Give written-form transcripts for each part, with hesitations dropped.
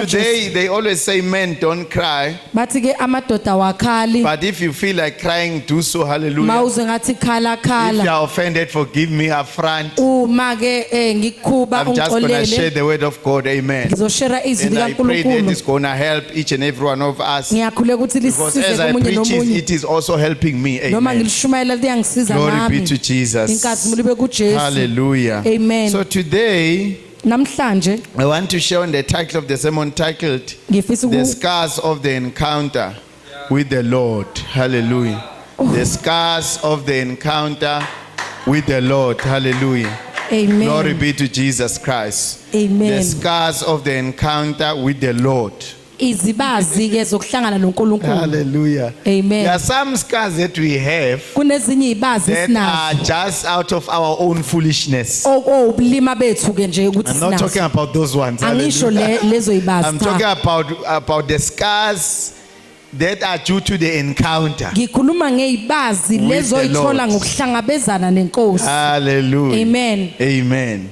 Today, they always say men don't cry. bathi ke amadoda wakhali But if you feel like crying, do so. Hallelujah. mawuze ngathi khala If you khala are offended, forgive me up front. uma ke ngikukhuba I'm just going to share ungixolele the word of God. Amen. ngizoshare izwi And I pray that likaNkulunkulu it's going to help each and every one of us. ngiyakhuleka ukuthi Because lisize as I komunye preach it, nomunye it is also helping me. noma Amen. ngilishumayela liyangisiza Glory be nami to Jesus. inkazimulo ibe kuJesu Hallelujah. Amen. So today, namhlanje I want to share on the title of the sermon titled, ngifisa The Scars of the Encounter with the Lord. Hallelujah. The scars of the encounter with the Lord. Hallelujah. amen Glory be to Jesus Christ. The amen scars of the encounter with the Lord. izibazi ke zokuhlangana noNkulunkulu Hallelujah. Amen. There are some scars that we have kunezinye izibazi that are sinazo just out of our own foolishness. obulima bethu ke nje ukuthi I'm not talking sinazo about those ones. angisho Hallelujah. lezo izibazi I'm cha talking about the scars that are due to the encounter. ngikhuluma ngezibazi With lezo the Lord. ithola ngokuhlangabezana nenkosi Hallelujah. Amen. Amen.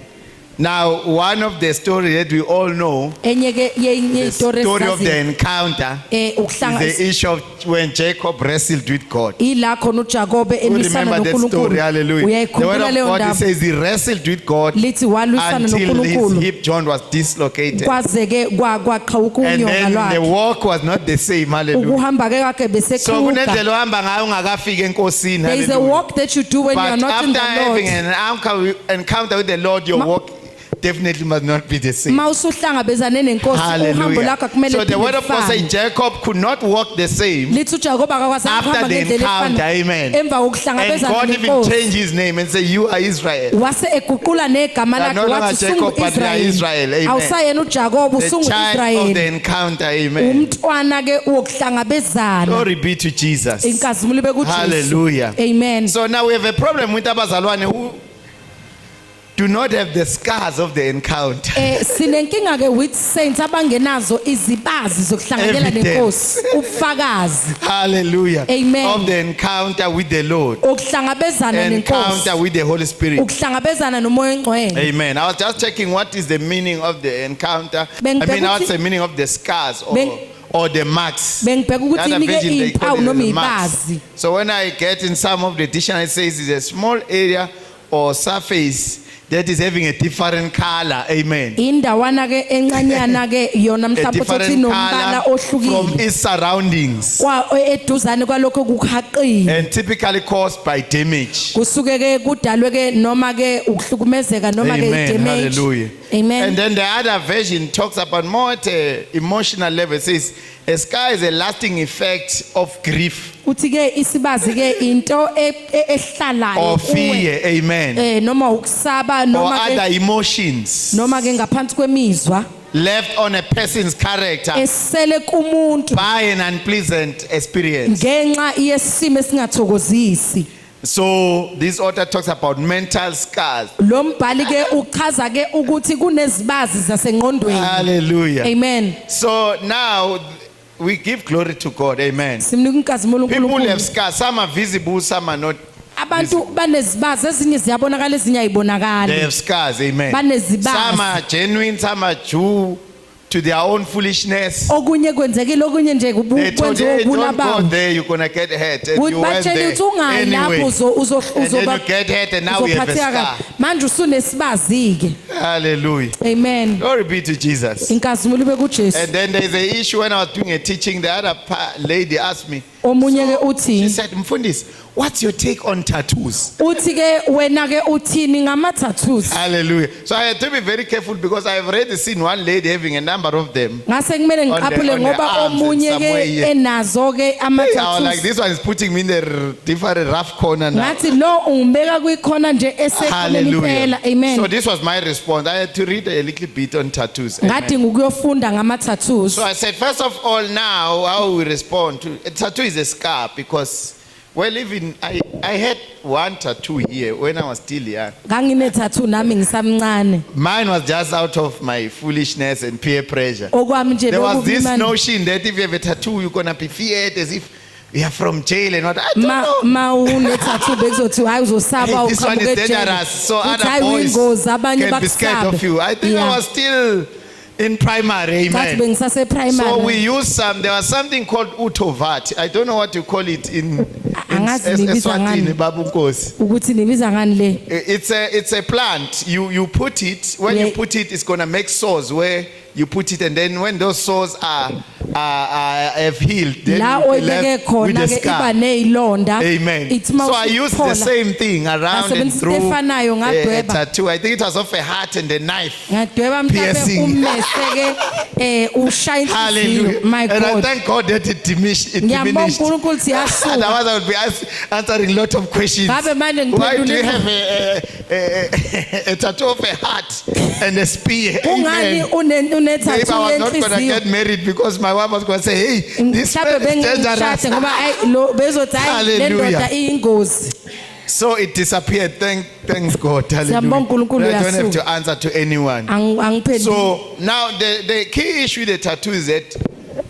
Now, one of the stories that we all know, enye ke the yezitori story of the esizazi encounter, is ukuhlanga the issue of when Jacob wrestled with God. ila khona uJakobe You enisana remember that story? noNkulunkulu Hallelujah. The word uyayikhumbula of leyo God it ndaba says he wrestled with God lithi walwisana until his noNkulunkulu hip joint was dislocated. kwaze ke kwaqhawuka And unyonga then the lwakhe walk was not the same. Hallelujah. ukuhamba ke kwakhe So beseqhuka kunendlela ohamba ngayo ungakafika enkosini. there is a Hallelujah. walk that you do when you are But not in after the Lord having an encounter with the Lord, your walk definitely must not be the same. mawusuhlangabezane nenkosi uhambo Hallelujah. lakho kumele So the word of God says lifane Jacob could not walk the same lithi uJakobe akakwazi after ukuhamba the ngendlela encounter. efanayo Amen. emva And kokuhlangabezana God even nenkosi changed his name and said, "You are Israel." wase eguqula negama You are lakhe no longer wathi Jacob, sungu but you are Israel. Israel Amen. awusayena uJakobe The usungu child of the Israel encounter. Amen. umntwana ke wokuhlangabezana Glory be to Jesus. inkazimulo ibe kuJesu Hallelujah. amen So now we have a problem with abazalwane who do not have the scars of the encounter. sinenkinga ke with saints abangenazo izibazi zokuhlanganyela Evidence. nenkosi ubufakazi Hallelujah. Amen. Of the encounter with the Lord. ukuhlangabezana Encounter nenkosi with the Holy Spirit. ukuhlangabezana nomoya engcwele Amen. I was just checking what is the meaning of the encounter. Bengibheka I mean, what's ukuthi- the meaning of the scars Beng- or the marks? bengibheka The ukuthi other inike version, they call impawu it noma the marks. ibazi So when I get in some of the dictionary, it says it's a small area or surface that is having a different color. Amen. indawana ke encanyana ke yona A mhlawumbe ukuthi different inombala color from ohlukile its surroundings eduzane kwalokho kuhaqile and typically caused by damage. kusuke ke kudalwe ke noma ke ukuhlukumezeka noma ke Amen. damage Hallelujah. amen And then the other version talks about more at a emotional level. It says, a scar is a lasting effect of grief uthi ke isibazi ke into ehlalayo or kuwe. fear. Amen. Noma ukusaba Or noma other ke emotions noma ke ngaphansi kwemizwa left on a person's character esele kumuntu by an unpleasant experience. ngenxa yesimo esingathokozisi So this author talks about mental scars. lo mbhali ke uchaza ke ukuthi kunezibazi zasengqondweni Hallelujah. amen So now we give glory to God. Amen. simnika inkazimulo People have uNkulunkulu scars. Some are visible, some are not. abantu banezibazi ezinye ziyabonakala ezinye They ayibonakali have scars. Amen. Banezibazi. Some are genuine, some are due to their own foolishness. okunye kwenzekile okunye nje They told you, kwenziwa hey, ubula don't go babo there, you're going to get hurt. And you went batshela there ukuthi ungayi lapho anyway. And then you get hurt and now you have a uzophatheka scar. kabi manje usunesibazi ke Hallelujah. amen Glory be to Jesus. inkazimulo ibe kuJesu And then there's an issue when I was doing a teaching, the other lady asked me, omunye ke she uthi said, Mfundis, what's your take on tattoos? uthi ke wena ke uthini ngama tattoos Hallelujah. So I had to be very careful because I have already seen one lady having a number of them. ngase kumele ngiqaphule on the ngoba arms and omunye somewhere ke here. enazo ke ama Hey, I was like, tattoos this one is putting me in the different rough corner now. ngathi lo ungibeka kwikhona nje esekhona Hallelujah. impela amen So this was my response. I had to read a little bit on tattoos. Amen. ngadinga ukuyofunda ngama tattoos So I said, first of all, now how we respond to a tattoo is a scar because, well, even I had one tattoo here when I was still young. ngangine tattoo nami ngisamncane Mine was just out of my foolishness and peer pressure. okwami nje There was this lokubimani notion that if you have a tattoo, you're gonna be feared as if you are from jail and what. I don't know. ma une tattoo bekuzothi hayi uzosaba Hey, this one is uqhamuke dangerous. So other hayi boys uyingozi abanye can be scared bakusabe of you. I think I Yeah. was still in primary, Ngathi amen. bengisase So we primary. use there was something called utovat. I don't know what you call it in Angazi nibiza Eswatini, ngani. Babu Nkosi. Ukuthi nibiza ngani le? It's a plant. You put it, when you Yeah. put it, it's gonna make sores where you put it, and then when those sores have healed, then La you'll be oyibeke left with khona the ke scar. iba nezilonda. Amen. Ithi So I used the mawusiphola, same thing around and Ngasebenzisa through into efanayo, a ngadweba. tattoo. I think it was of a heart and a knife. ngadweba mhlawumbe Piercing. ummese ke ushaya Hallelujah. inhliziyo. My And I God. thank God that it diminished. Ngiyabonga uNkulunkulu ukuthi yasuka. Otherwise, I would be answering a lot of questions. Ngabe manje Why do you ngiphendula have a tattoo of a heart and a spear? ungani Amen. une Maybe I tattoo was not going to yenhliziyo. get married because my wife was going to say, hey, this man Mhlawumbe is dangerous. bengishade ngoba ayi lo bezothi ayi le Hallelujah. ndoda iyingozi. So it disappeared. Thanks God. Siyambonga uNkulunkulu Hallelujah. I don't have uyasuka. to answer to anyone. Angiphenduli. So now the key issue with the tattoo is that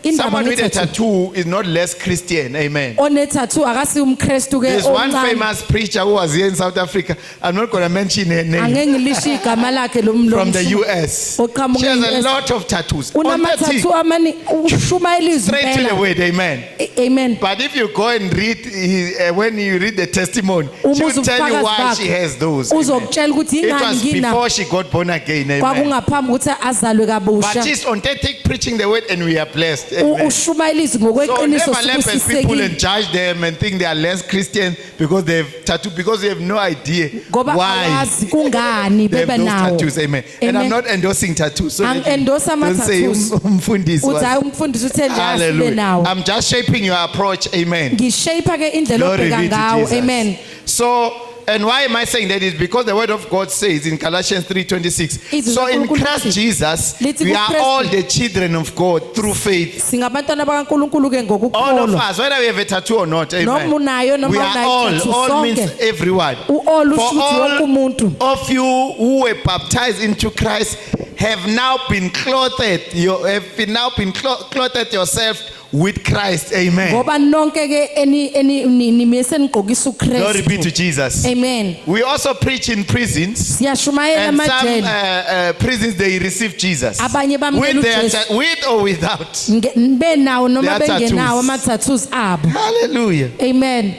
Indaba someone with a nge-tattoo. tattoo is not less Christian. Amen. One tattoo akasi umKristu ke There's one omncane. famous preacher who was here in South Africa. I'm not going to mention her name. Angeke ngilisho igama lakhe lo From the mlomo. US. Oqhamuke She has a e-US. lot of tattoos. On Unama 30, tattoo amani ushuma ilizwi straight to the impela. word. Amen. Amen. But if you go and read, when you read the testimony, she will Umuza tell you ubufakazi why bakhe. she has those. Amen. Uzokutshela ukuthi It ingani was ngina before she got born again. Amen. kwakungaphambi ukuthi azalwe But kabusha. she's on 30 preaching the word and we are blessed. Amen. Ushuma ilizwi So ngokweqiniso never label people and sibusisekile. judge them and think they are less Christian because they've tattooed, because they have no idea Ngoba why awazi kungani they have bebe those nawo. tattoos. Amen. And I'm Amen. not endorsing tattoos. So that you Ang-endorse don't say ama-tattoos. umfundisi was- Uthi hayi umfundisi uthe njalo sibe Hallelujah. nawo. I'm just shaping your approach. Amen. Ngishape ke indlela Glory obheka be to ngawo. Jesus. Amen. So, and why am I saying that? Is because the word of God says in Galatians 3:26. Izwi So in likaNkulunkulu Christ lithi- Jesus, lithi we are kuKristu- all the children of God through faith. Singabantwana bakaNkulunkulu ke All of ngokukholwa. us, whether we have a tattoo or not, Noma amen. unayo noma We are unayo tattoo, all means sonke. everyone. U-all For usho ukuthi wonke umuntu. all of you who were baptized into Christ have now been clothed. You have now been clothed yourself with Christ. Amen. Ngoba nonke ke nimese nigqokisa Glory be to uKristu. Jesus. Amen. We also preach in prisons. Siyashumayela And some emajele. prisons they receive Jesus Abanye bamukela with, uJesu. with or without. Benawo noma Their bengenawo tattoos. ama-tattoos abo. Hallelujah. Amen.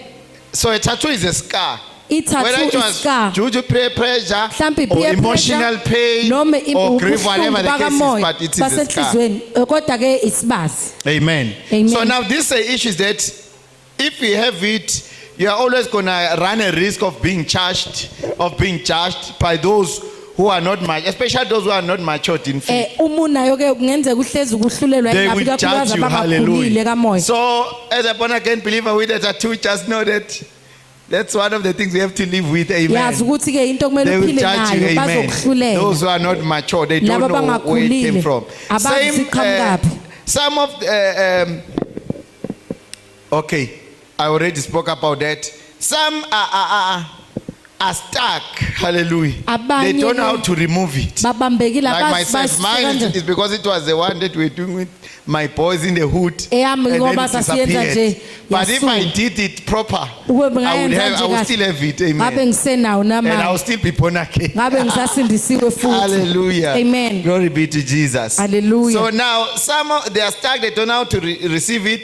So a tattoo is a scar. Whether I-tattoo it was is-scar. due to peer pressure Mhlampe or peer emotional pressure, pain noma or grief, whatever the case is, bakamoya but it is a scar. basenhlizweni kodwa ke isibazi. Amen. Amen. So now this issue is that if you have it, you are always going to run a risk of being judged by those who are not mature, especially those who are not matured in faith. Uma unayo ke kungenzeka uhlezi ukuhlulelwa They ingabi will kakhulukazi judge you. abangakhulile Hallelujah. kamoya. So as a born again believer with a tattoo, just know that that's one of the things we have to live with. Yazi Amen. ukuthi ke into kumele They will uphile judge you. nayo Amen. bazokuhlulela. Those who are not mature, they don't Laba know where it came bangakhulile, from. abazi siqhamukaphi. Some of okay, I already spoke about that. Some are stuck. Hallelujah. They Abanye don't know how ke to remove it. babambekile Like myself, mine kanjani. is because it was the one that we're doing with my boys in the hood. Eyami And ngoba then it sasiyenza disappeared. nje, But if I yasuka. did it proper, Ukube I would ngayenza still nje have it. kahle. Ngabe Amen. ngisenawo And I will namanje. still be born again. Ngabe ngisasindisiwe futhi. Hallelujah. Amen. Glory be to Jesus. Hallelujah. So now they are stuck, they don't know how to receive it.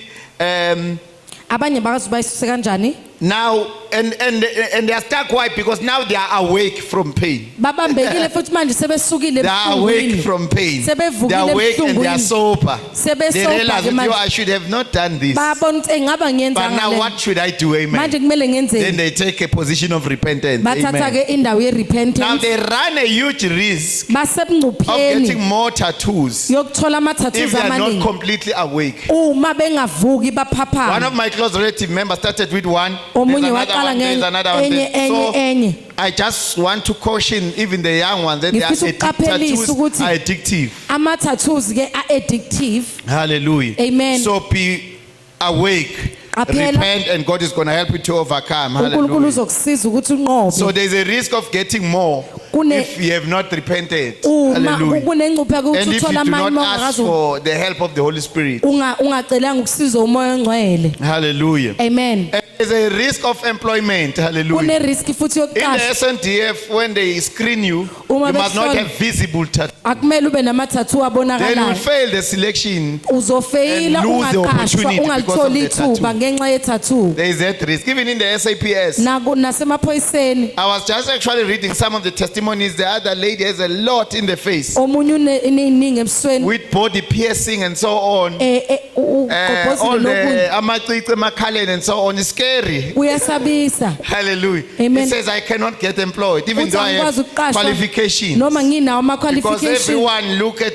Abanye bakazi bayisuse kanjani? Now and they are stuck. Why? Because now they are awake from pain. Babambekile futhi manje sebesukile They are awake ebuhlungwini. from pain. They Sebevukile are awake and they are ebuhlungwini. sober. Sebe They sober realize ke that, "Yo, manje. I should have not done this. Babona ukuthi ngaba But ngiyenza now ngale. what should I do?" Amen. Manje kumele Then ngenzeni? they take a position of repentance. Bathatha Amen. ke indawo ye Now repentance. they run a huge risk of Basebungcupheni getting more tattoos yokuthola ama-tattoos if they are not amaningi. completely awake. Uma bengavuki One of baphaphama. my close relative members started with one. There's Omunye another waqala one, there's another one. enye So enye. I just want to caution even the young ones that they are Ngifisa ukuqaphelisa tattoos ukuthi- are addictive. Ama-tattoos ke a-addictive. Hallelujah. Amen. So be awake, Qaphela. repent, and God is going to help you to overcome. uNkulunkulu Hallelujah. uzokusiza ukuthi unqobe. So there's a risk of getting more Kune- if you have not repented. Uma Hallelujah. kunengcupheko And ukuthi if you uthola do amanye not ask ongakazi for the help of the Holy Spirit. ungacelanga ukusizwa umoya ongcwele. Hallelujah. Amen. And there's a risk of employment. Hallelujah. Kune risk futhi In the yokuqasha. SNDF, when they screen you, Uma you must not behlola- have visible tattoos. akumele ube nama-tattoo then you abonakalayo fail the selection. uzofeyila and lose the ungaqashwa opportunity because of ungalitholi the ithuba tattoo. ngenxa yethattoo There is that risk. Even in the SAPS, nasemaphoyiseni I was just actually reading some of the testimonies. The other lady has a lot in the face omunye uneyiningi ebusweni with body piercing and so on. All ugqobhozile the nokunye amacici emakhaleni and so on. It's scary. uyasabisa Hallelujah. Amen. He says, I cannot get employed, even uthi though I angikwazi have ukuqashwa qualifications. noma nginawo Because ama-qualification everyone look at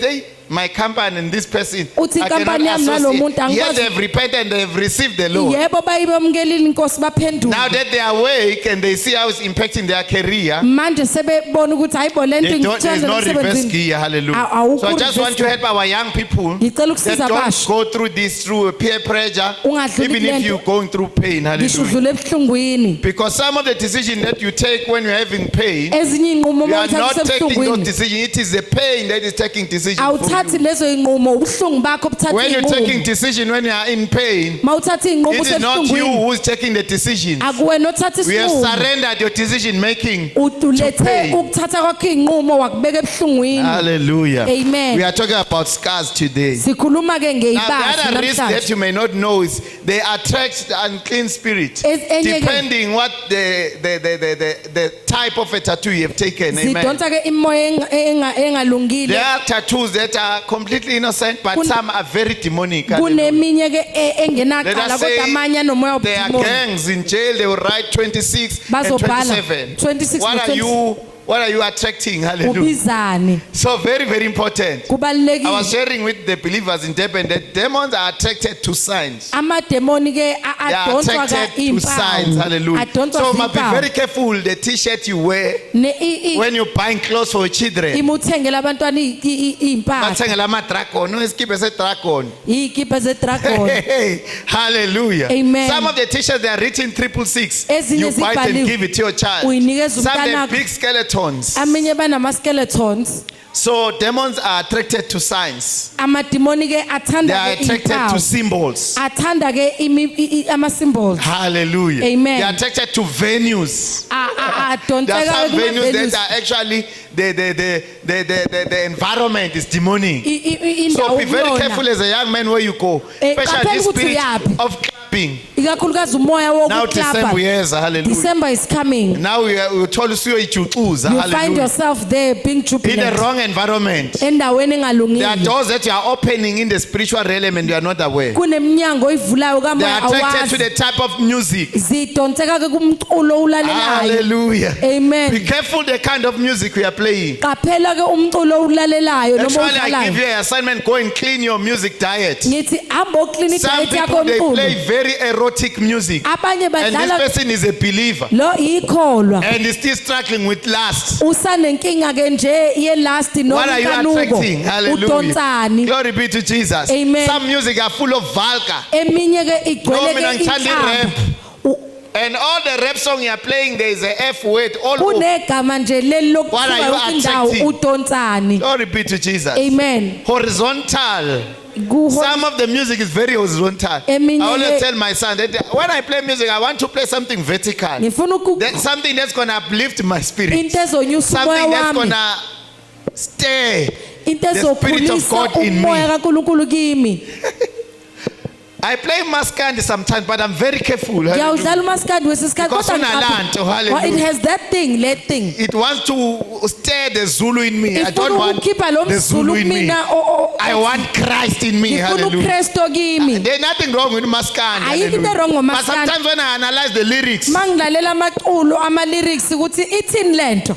my company and this person. Uthi I cannot inkampani yami nalo associate. muntu Yes, angikwazi- they have repented and they have received the Lord. yebo bayibemukelile inkosi baphenduka Now that they are awake and they see how it's impacting their career, manje sebebona ukuthi hayi bo lento there's no reverse gear. Hallelujah. Awukho So I just want to reverse help our young people Ngicela that ukusiza don't abasha go through this through peer pressure, Ungadluli even kule if nto. you're going through pain. ngisho Hallelujah. udlule ebuhlungwini Because some of the decisions that you take when you're having pain, ezinye iy'nqumo you uma are not uthatha taking those ebuhlungwini decisions. It is the pain that is taking decisions for awuthathi you. lezo y'nqumo ubuhlungu bakho buthatha When you're taking iy'nqumo decision when you are in pain, ma uthatha iy'nqumo it is not you usebuhlungwini who's taking the decision. akuwena othatha We have isinqumo surrendered your decision making. ulethe pain. ukuthatha kwakho iy'nqumo wakubeka ebuhlungwini Hallelujah. Amen. We are talking about scars today. sikhuluma-ke Now, the ngey'bazi other risk that namhlanje you may not know is they attract the unclean spirit, Enye-ke- depending what the type of a tattoo you have taken. Amen. zidonsa-ke imoya engalungile There are tattoos that are completely innocent, but Kun- some are very demonic. Hallelujah. kuneminye-ke Let engenacala us kodwa amanye say anomoya there are wobudimoni gangs in jail. They will write 26 and Bazobhala 27. 26 What are no you? What are you attracting? Hallelujah. ubizane So very, very important. I was kubalulekile sharing with the believers in Durban that demons are attracted to signs. amademoni-ke They are adonswa-ka attracted to signs. Hallelujah. adonswa So must be very zimpawu careful the t-shirt you wear when you're buying clothes for children. ima uthengela abantwana iy'mpahla Bathengela ama-dragon, no isikibha se-dragon. iy'kibha zedragon Hey, hallelujah. Amen. Some of the t-shirts they are written 666. Ezinye You buy it and zibhaliwe. give it to your child. Uyinikeza Some they have umntanakho. big skeletons. aminye banama-skeletons So demons are attracted to signs. amadimoni-ke They are athanda-ke attracted to iy'mpawu symbols. athanda-ke ama-symbols Hallelujah. Amen. They are attracted to venues. There are some adonseka-ke venues kuma-venues. that are actually the environment is demonic. So indawo be very careful kuyona as a young man where you go. qaphela Especially this ukuthi spirit uyaphi. of clapping. ikakhulukazi umoya Now December, wokuklapha yes, hallelujah. December is coming Now we told us you find hallelujah. yourself there being In the jubilant wrong environment. endaweni There are engalungile doors that you are opening in the spiritual realm and you are not aware. kuneminyango oyivulayo They kamoya are attracted to awazi the type of music. zidonseka-ke kumculo ulalelayo Hallelujah. Be amen careful the kind of music we are playing. qaphela-ke umculo ulalelayo noma Actually, I give udlalayo you an assignment. Go and clean your music diet. ngithi hamba oklini Some idayethi yakho people they mculo play very erotic music, abanye and this badlala person is a believer lo ikholwa and is still struggling with lust. usanenkinga-ke nje ye-last What noma are you inkanuko attracting? Hallelujah. udonsani Glory be to Jesus. Amen. Some music are full of vulgar. eminye-ke No, mina igcwele-ke ngithanda inhlamba i-rap. And all the rap song you are playing, there is a F word all over. kunegama nje leli What are you lokuthiwa indawo attracting? udonsani Glory be to Jesus. amen Horizontal. Some of the music is very horizontal. I Eminye always ke- tell my son that when I play music, I want to play something vertical. ngifuna That something that's going to uplift my spirit. into ezonyusa umoya Something that's wami going to stay. into the spirit of ezokhulisa God in me. umoya kankulunkulu kimi I play maskandi sometimes, but I'm very careful. Hallelujah. ngiyawudlala umaskandi wesisikhathi Because kodwa unalanto, ngikaphi- hallelujah. it has that thing that thing It wants to stir the Zulu in me. I don't ifuna want ukukhipha lo the Zulu mzulu in me. kumina I want Christ in me. ngifuna Hallelujah. ukristo kimi There's nothing wrong with maskandi. Ayikho into hallelujah. wrong But ngomaskandi. sometimes when I analyze the lyrics, mangilalela amaculo ama-lyrics ukuthi ithini lento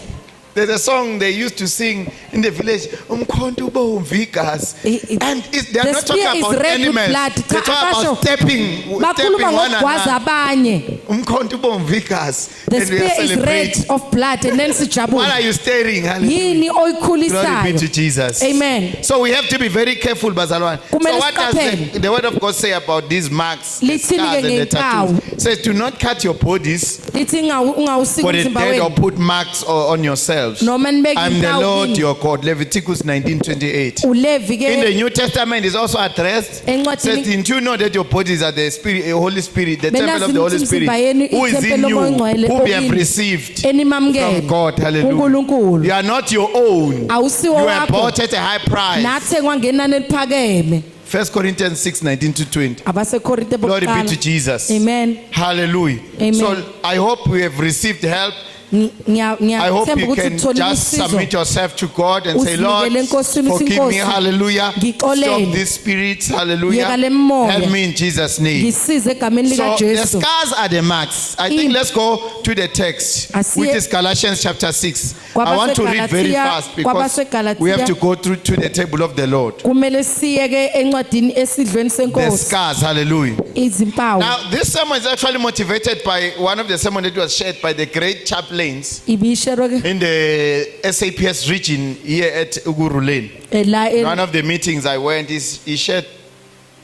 there's a song they used to sing in the village. Umkhonto ubomvu igazi. And they're the not spear talking is about red with animals. blood. They Cha, talk abasho. about stepping bakhuluma one ngokugwaza another. abanye Umkhonto ubomvu igazi. the And we are spear is red celebrating. of blood and then What are sijabule you staring? Hallelujah. yini Glory be to oyikhulisayo Jesus. Amen. So we have to be very careful, Bazalwan. So Kumele what does siqaphele. the word of God say about these marks, the Lithini-ke scars and the tattoos? ngey'mpawu? It says, do not cut your bodies lithi ungawusika for the umzimba dead or wenu put marks on yourselves. yourselves. Noma nibeke I'm the impawu Lord kini. your God. Leviticus 19:28. uLevi In the ke New Testament is also addressed. Encwadini- Says, didn't you know that your bodies are the Spirit, Holy Spirit, the temple of the Holy Benazi Spirit, imizimba yenu who is in ithempeli you, lomoya who we have okini. received from enimamukele God. Hallelujah. uNkulunkulu You are not your own. awusiwo You were wakho bought at a high price. nathengwa ngenani eliphakeme 1 Corinthians 6:19-20. abasekorinte Glory be to bokuqala Jesus. amen Hallelujah. Amen. So I hope we have received help. I hope ngiyathemba you ukuthi can utholile just submit usizo yourself to God and say, Lord, Uzinikele Enkosini, forgive me. Inkosi. Hallelujah. Ngixolele. Stop this spirit. Hallelujah. Yeka le moya. Help me in Jesus' name. ngisize egameni So the likaJesu scars are the marks. I think In- let's go to the text, Asiye- which is Galatians chapter 6. I want to read very KwabaseGalatia- fast because KwabaseGalatia- we have to go through to the table of the Lord. kumele siye ke encwadini esidlweni The senkosi scars. Hallelujah. izimpawu Now, this sermon is actually motivated by one of the sermons that was shared by the great chaplains ibisherwe ke in the SAPS region here at Uguruleni. la One of the meetings I went is he shared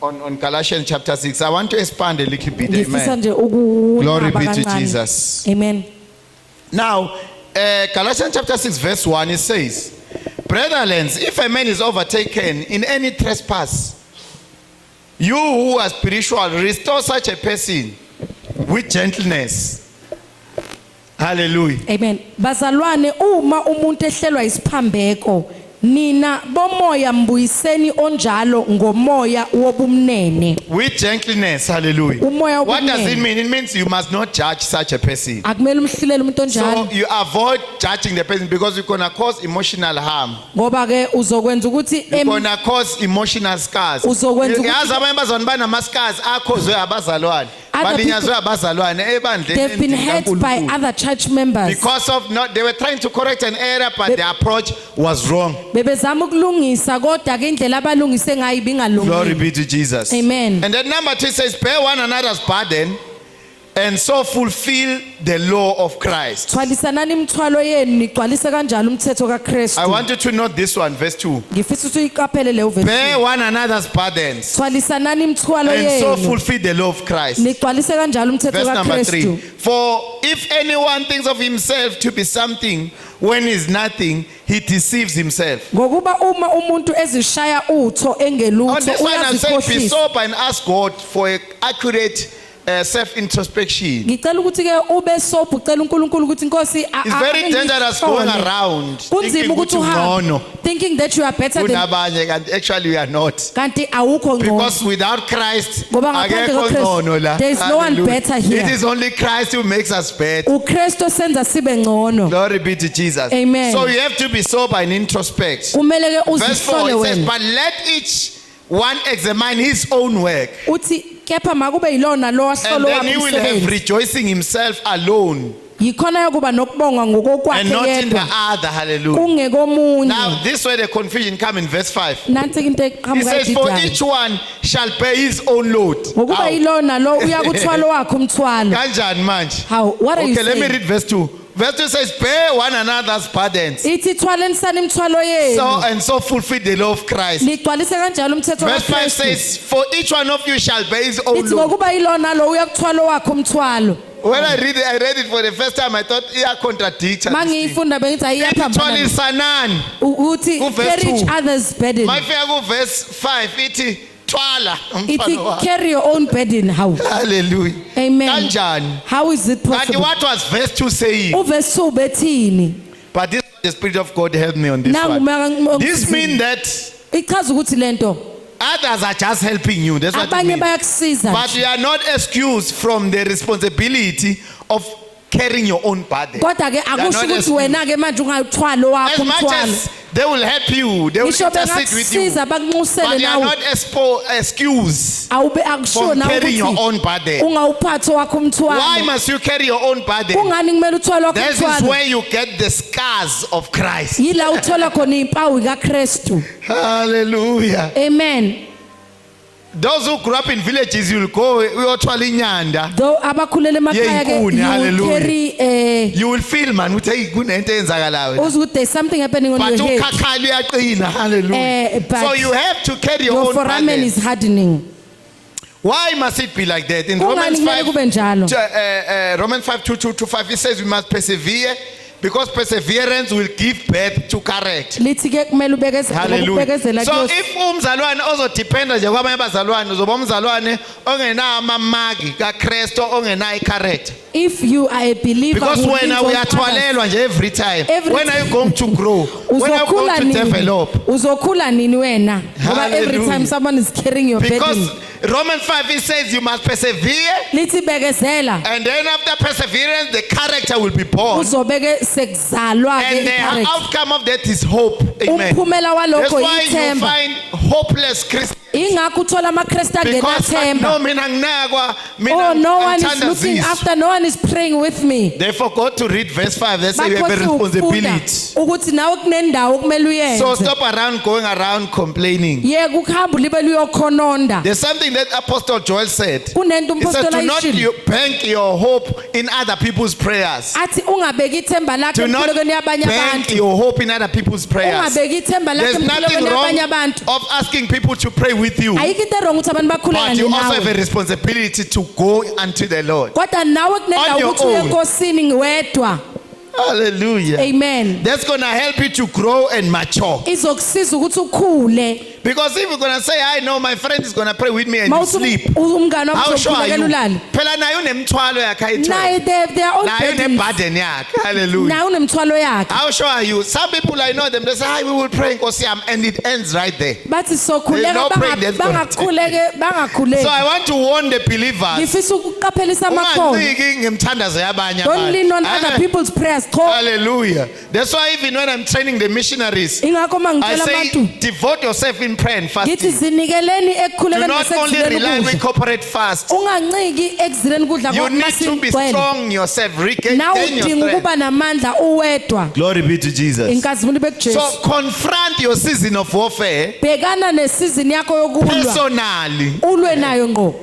on Galatians chapter 6. I want to expand a little bit. ngifisa Amen. nje Glory ukunaba be to kancane. Jesus. Amen Now, Galatians chapter 6, verse 1, it says, Brethren, if a man is overtaken in any trespass, you who are spiritual, restore such a person with gentleness. Hallelujah. amen bazalwane uma umuntu ehlelwa isiphambeko nina bomoya mbuyiseni onjalo ngomoya wobumnene With gentleness. Hallelujah. Umoya What does it wobumnene. mean? It means you must not judge such a person. akumele umhlilele umuntu So onjalo you avoid judging the person because you're going to cause emotional harm. ngoba ke uzokwenza ukuthi You're going to cause emotional scars. Uzokwenza ukuthi- Yazi abanye bazalwane banama-scars akhozwe abazalwane. Other Balinyazwe people- abazalwane ebandleni they've been endlini hurt by kaNkulunkulu. other church members Because of not, they were trying to correct an error, but the approach was wrong. bebezama ukulungisa kodwa ke indlela abalungise ngayo Glory ibingalungile be to Jesus. Amen. And then number 2 says, bear one another's burden and so fulfill the law of Christ. thwalisanani imithwalo yenu nigcwalise kanjalo umthetho I kaKristu want you to note this one, verse 2. ngifisa ukuthi uyiqaphele leyo verse Bear one another's burdens thwalisanani imithwalo and so yenu fulfill the law of Christ. nigcwalise kanjalo umthetho Verse number 3. kaKristu For if anyone thinks of himself to be something when he's nothing, he deceives himself. ngokuba uma umuntu ezishaya utho On engelutho this one, I'm saying be uyazikhohlisa sober and ask God for an accurate self-introspection. ngicela ukuthi ke ube sobhu ucela uNkulunkulu ukuthi inkosi It's very dangerous going around kunzima thinking ukuthi ukuthi ungcono uhambe thinking that you are better than kunabanye, and actually we are not. kanti awukho ngcono Because without Christ, Ngoba ngaphandle akekho kaKristu, ngcono la. there is no one Hallelujah. better here. It is only Christ who makes us better. uKristu senza sibe ngcono Glory be to Jesus. Amen. So you have to be sober and introspect. kumele ke Verse 4 uzihlole it says, wena but let each one examine his own work, uthi kepha makube yilona lo and wahlolo then wakhe he will have umsebenzi rejoicing himself alone yikhona yokuba nokubonga and ngokokwakhe not in the yedwa other. Hallelujah. kungekomunye Now, this way the confusion come in verse 5. nansi into He eqhamuka says, for edidana each one shall bear his own load. ngokuba How? yilona lo uyakuthwalo wakhe umthwalo Kanjani manje? how what are you Okay, let me saying read verse 2. Verse 2 says, bear one another's burdens. ithi thwalenisana imithwalo So yenu and so fulfill the law of Christ. ligcwalise kanjalo umthetho Verse 5 kaKristu says, for each one of you shall bear his own ithi load. ngokuba yilona lo uyakuthwalo wakhe umthwalo When I read it for the first time, I thought it contradicts. mangiyifunda bengithi ayiyaphambana Ithwalisanani. uthi Ku-verse carry each 2. other's burden Mayifika ku verse 5 ithi thwala ithi umthwalo wakho. carry your own burden how Hallelujah. amen Kanjani? how is it Kanti possible what was verse 2 saying? uverse 2 bethini But this the Spirit of God helped me on this nangu one. moya This means that ichaza ukuthi lento others are just helping you. That's what it abanye means. bayakusiza But you are not excused from the responsibility of carrying your own burden. kodwa ke akusho not ukuthi excused. wena ke manje ungathwalo wakho As much umthwalo as they will help you, they will ngisho intercede with you. bengakusiza bakunxusele But you are nawe not excused awube akusho from nawe carrying your ukuthi own burden. ungawuphathi wakho Why umthwalo must you carry your own burden? kungani kumele uthwale wakho This is umthwalo where you get the scars of Christ. yila uthola khona impawu kaKristu Hallelujah. amen Those who grew up in villages, you'll go, uyothwala inyanda. though abakhulele emakhaya ke Yenkuni, you hallelujah. carry You will feel, man, ukuthi hey kunento eyenzakalayo. uze ukuthi there's something happening on But your head ukhakhali uyaqina. Hallelujah. but So you have to carry your your own foramen burden. is hardening Why must it be like that? In kungani Romans kumele 5, kube njalo Romans 5, 2 to 5, it says we must persevere Because perseverance will give birth to character. lithi ke kumele ubekezele Hallelujah. ukubekezela So kuyo if umzalwane ozodependa nje kwabanye abazalwane uzoba umzalwane ongenayo amamagi kaKristu ongenayo icharacter. if you are a believer Because who when lives on others, uyathwalelwa nje every time. Every When are you going to grow? When are you uzokhula going to nini develop? uzokhula nini wena ngoba every Hallelujah. time someone is carrying your burden Because Romans 5 it says you must persevere, lithi bekezela and then after perseverance the character will be born. uzobeke sekuzalwa ke And the i-character. outcome of that is hope. Amen. umphumela That's walokho why you ithemba find hopeless Christians. ingakho uthola amaKristu Because no, angenathemba mina nginakwa, oh no one is ngithanda looking zizwe. after no one is praying with me They forgot to read verse 5. They say you have a bakhohlwe ukufunda responsibility. ukuthi nawe kunendawo kumele So uyenze stop around going around complaining. yeke ukuhamba libe luyokhononda There's something that Apostle Joel said. kunento He said, umphostoli do not ayishilo bank your hope in other people's prayers. athi ungabeki ithemba lakho Do not emphilweni yabanye bank abantu your hope in other people's prayers. ungabeki ithemba lakho There's nothing emphilweni wrong yabanye abantu of asking people to pray with you. ayikho into wrong ukuthi abantu But bakhulekane you also have a nawe responsibility to go unto the Lord. kodwa nawe On kunendawo your ukuthi uye own. enkosini wedwa Hallelujah. amen That's going to help you to grow and mature. izokusiza ukuthi ukhule Because if you're going to say, I know my friend is going to pray with me and you mawuthi sleep. umngane wakho How sure are you? uzokhulekela ulale Phela naye unemthwalo yakhe ayithwele. naye they are all Naye burdens uneburden yakhe. Hallelujah. naye unemthwalo yakhe How sure are you? Some people I know them, they say, hi, we will pray Nkosi yami, and it ends right there. bathi There's no sokhuleka praying that's gonna bangakhuleke So bangakhuleki I want to warn the believers. ngifisa ukuqaphelisa amakhono Unganciki ngemthandazo yabanye don't lean on abantu. other people's prayers cho Hallelujah. That's why even when I'm training the missionaries, ingakho I mangitshela say abantu devote yourself in prayer and ngithi fasting. zinikeleni Do ekukhulekeni not only rely on nasekuzileni ukudla corporate fast. unganciki ekuzileni ukudla You need to be masigcwele strong yourself. Regain nawe your udinga strength. ukuba namandla uwedwa Glory be to Jesus. inkazimulo So bekujesu confront your season of warfare bhekana nesizini yakho yokulwa personally. ulwe nayo ngqo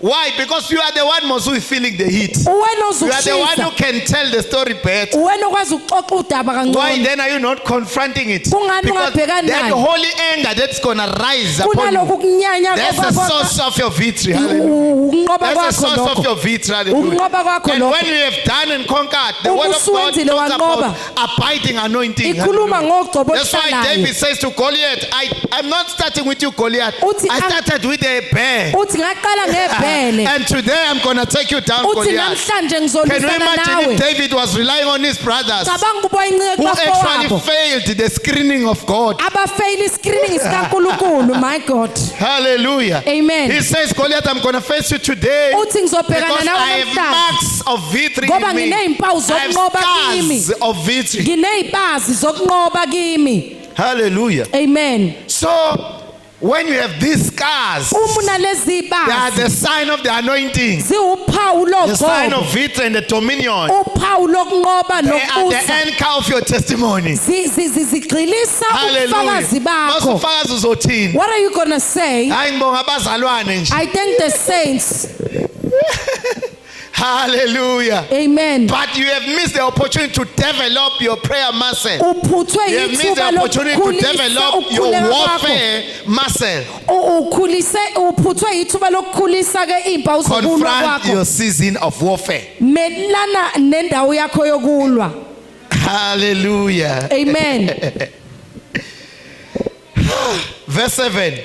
Why? Because you are the one most who is feeling the heat. uwena You are the one who ozukushisa can tell the story better. uwena okwazi ukuxoxa udaba Why kangcono then are you not confronting it? Kungani Because ungabhekani that nayo? holy anger that's gonna rise upon kunalokhu you. kunyanya That's the source of your victory. Hallelujah. ukunqoba That's the kwakho source of lokho your victory. Hallelujah. Ukunqoba kwakho And lokho. when you have done and conquered, the word of God Ubusuwenzile talks wanqoba. about abiding anointing. ikhuluma Hallelujah. ngogcobo That's why ohlalayo David says to Goliath, I'm not starting with you, Goliath. Uthi I started with a bear. uthi ngaqala ngebhele And today I'm going to take you down, uthi Goliath. namhlanje Can you ngizolwisana imagine nawe if David was relying on his brothers cabanga ukuba inceke who actually kubafowabo failed the screening of God? abafeyila iscreening sikaNkulunkulu my God Hallelujah. Amen. He says, Goliath, I'm going to face you today uthi ngizobhekana because nawe I have namhlanje marks of victory Ngoba in me. nginezimpawu I have zokunqoba kimi. scars of victory. nginezibazi zokunqoba kimi Hallelujah. amen So, when you have these scars, uma unalezi they are zibazi the sign of the anointing, ziwuphawu the sign logcobo of victory and the dominion. uphawu lokunqoba They are the nokusa anchor of your testimony. zigxilisa Hallelujah. ubufakazi bakho Masufakazi uzothini? what are you going to say Hayi ngibonga abazalwane nje. I thank the saints Hallelujah. amen But you have missed the opportunity to develop your prayer muscle. uphuthwe You have missed the ithuba opportunity to lokukhulisa develop your ukukhuleka kwakho warfare muscle. uphuthwe ithuba lokukhulisa ke impawu zokulwa Confront your kwakho season of warfare. melana nendawo yakho yokulwa Hallelujah. amen Verse 7.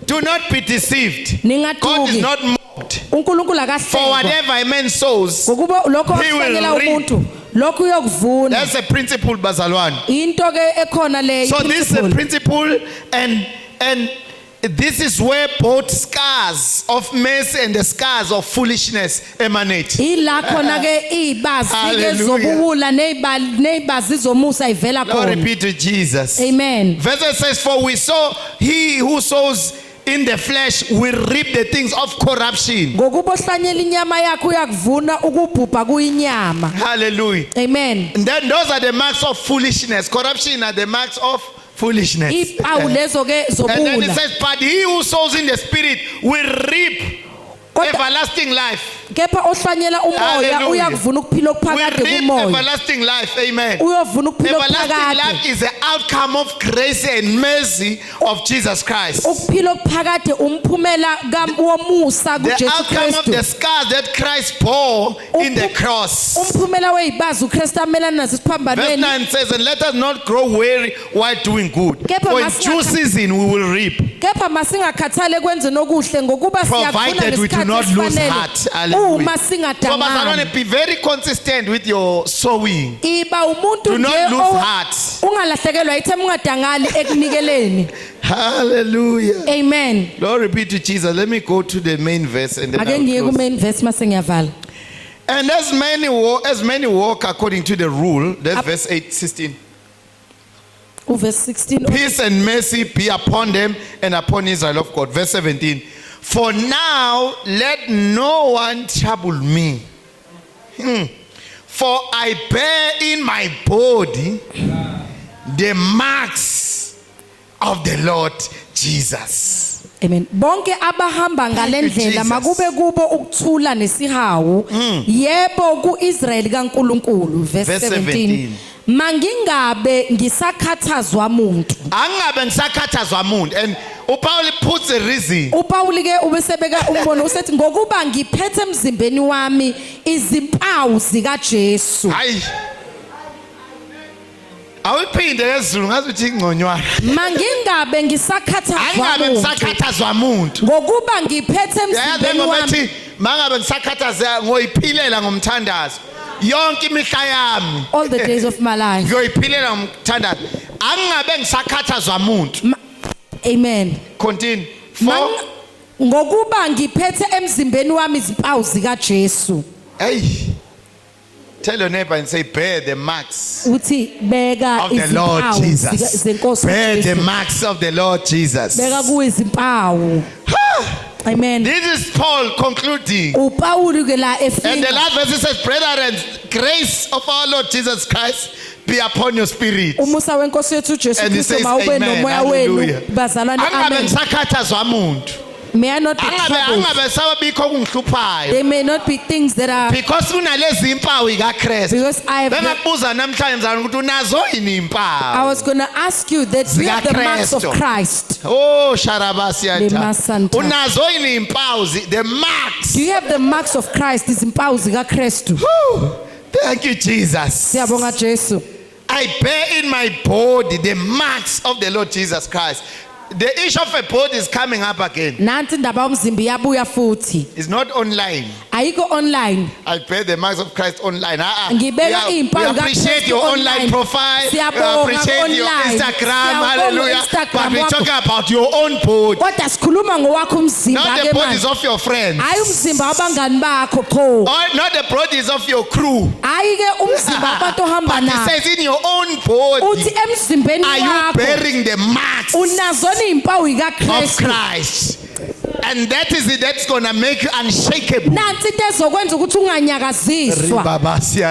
Do not be deceived. God is ningathuki not mocked. uNkulunkulu For akahlekwa whatever a man sows, ngokuba lokho He will akuhlanyela reap. umuntu lokho uyokuvuna that's a principle, bazalwane. into ke ekhona le So this is a principle, and this is where both scars of mercy and the scars of foolishness emanate. ila khona ke ibazi ke Hallelujah. zobuwula nezibazi zomusa ivela Glory khona be to Jesus. amen Verse 8 says, for we saw he who sows in the flesh will reap the things of corruption. ngokuba ohlanyela inyama yakho uyakuvuna ukubhubha kuyinyama Hallelujah. amen And then those are the marks of foolishness. Corruption are the marks of foolishness. ipawu lezo ke And then it zobula says, but he who sows in the spirit will reap everlasting life. kepha ohlanyela umoya Hallelujah. uyakuvuna ukuphila We okuphakade reap kumoya everlasting life. Amen. uyovuna ukuphila Everlasting okuphakade life is the outcome of grace and mercy of Jesus Christ. ukuphila okuphakade umphumela womusa The kuJesu outcome of Kristu the scars that Christ bore in the cross. umphumela wezibazi uKristu amelana nazo Verse siphambanweni 9 says, and let us not grow weary while doing good. Kepha For in masinga- due season we will reap. kepha masingakhathali ekwenzeni okuhle ngokuba siyavuna Provided we do not lose heart. ngesikhathi Hallelujah. uma So, singadangani bazalwane, be very consistent with your sowing. iba umuntu Do not nje lose heart. ungalahlekelwa ithemba ungadangali ekunikeleni Hallelujah. amen Glory be to Jesus. Let me go to the main verse and then ake I'll ngiye close. ku-main verse mase ngiyavala And as many walk according to the rule, that's verse 16. uverse 16 Peace and mercy be upon them and upon Israel of God. Verse 17. For now let no one trouble me. For I bear in my body the marks of the Lord Jesus. amen bonke abahamba ngale Thank you, ndlela Jesus. makube kubo ukuthula nesihawu yebo ku-Israyeli kaNkulunkulu verse Verse 17 17. mangingabe ngisakhathazwa umuntu Angabe ngisakhathazwa muntu. And uPaul puts a reason. uPawuli ke ubesebeka umbono usethi ngokuba ngiphethe emzimbeni wami izimpawu zikaJesu Hayi. Awuphinde ngesiZulu ngazuthi ingconywana. mangingabe ngisakhathazwa Angabe umuntu ngisakhathazwa muntu. ngokuba ngiphethe Yayazi emzimbeni ngoba wami ethi mangabe ngisakhathaza ngoyiphilela ngomthandazo. Yonke imihla yami all the days of my life ngiyoyiphilela ngomthandazo. Angabe ngisakhathazwa muntu. amen Continue. For Man- ngokuba ngiphethe emzimbeni wami izimpawu zikaJesu hey. Tell your neighbor and say, bear the marks uthi beka of the Lord izimpawu Jesus. zenkosi Bear the uJesu. marks of the Lord Jesus. beka kuyizimpawu amen This is Paul concluding. uPawuli ke la And the efika last verse it says, brethren, grace of our Lord Jesus Christ be upon your spirit. umusa wenkosi yethu uJesu And he Kristu says, mawube amen. nomoya wenu Hallelujah. bazalwane Angabe amen ngisakhathazwa muntu. may I not be troubled Angabe sababikho kungihluphayo. there may not be things that are Because kunalezi impawu ikaKristu. because I have the, Bengakubuza namhlanje mzalwane ukuthi unazo yini I impawu? was going to ask you that you have the marks of ZikaKristu. Christ Oh, Sharabasiata. Lemasanta. Unazo yini impawu the marks? do you have the marks of Christ izimpawu zikaKristu Whew. Thank you, Jesus. siyabonga Jesu I bear in my body the marks of the Lord Jesus Christ. The issue of a body is coming up again. nanti indaba yomzimba iyabuya futhi It's not online. ayikho online I bear the marks of Christ online. Ngibeka We iy'mpawu appreciate zikaKristu your online. online profile. We Siyabonga appreciate your online. Instagram. Siyabonga Hallelujah. Instagram But we're wakho. talking about your own body. kodwa sikhuluma ngowakho umzimba Not the ke bodies manje of your friends. hayi umzimba wabangani bakho pho Or not the bodies of your crew. hayi ke umzimba wabantu ohamba But he nabo says in your own body, uthi emzimbeni are you wakho bearing the marks unazona iy'mpawu of ikaKristu Christ? And that is it that's going to make you unshakable. nansi into ezokwenza ukuthi unganyakaziswa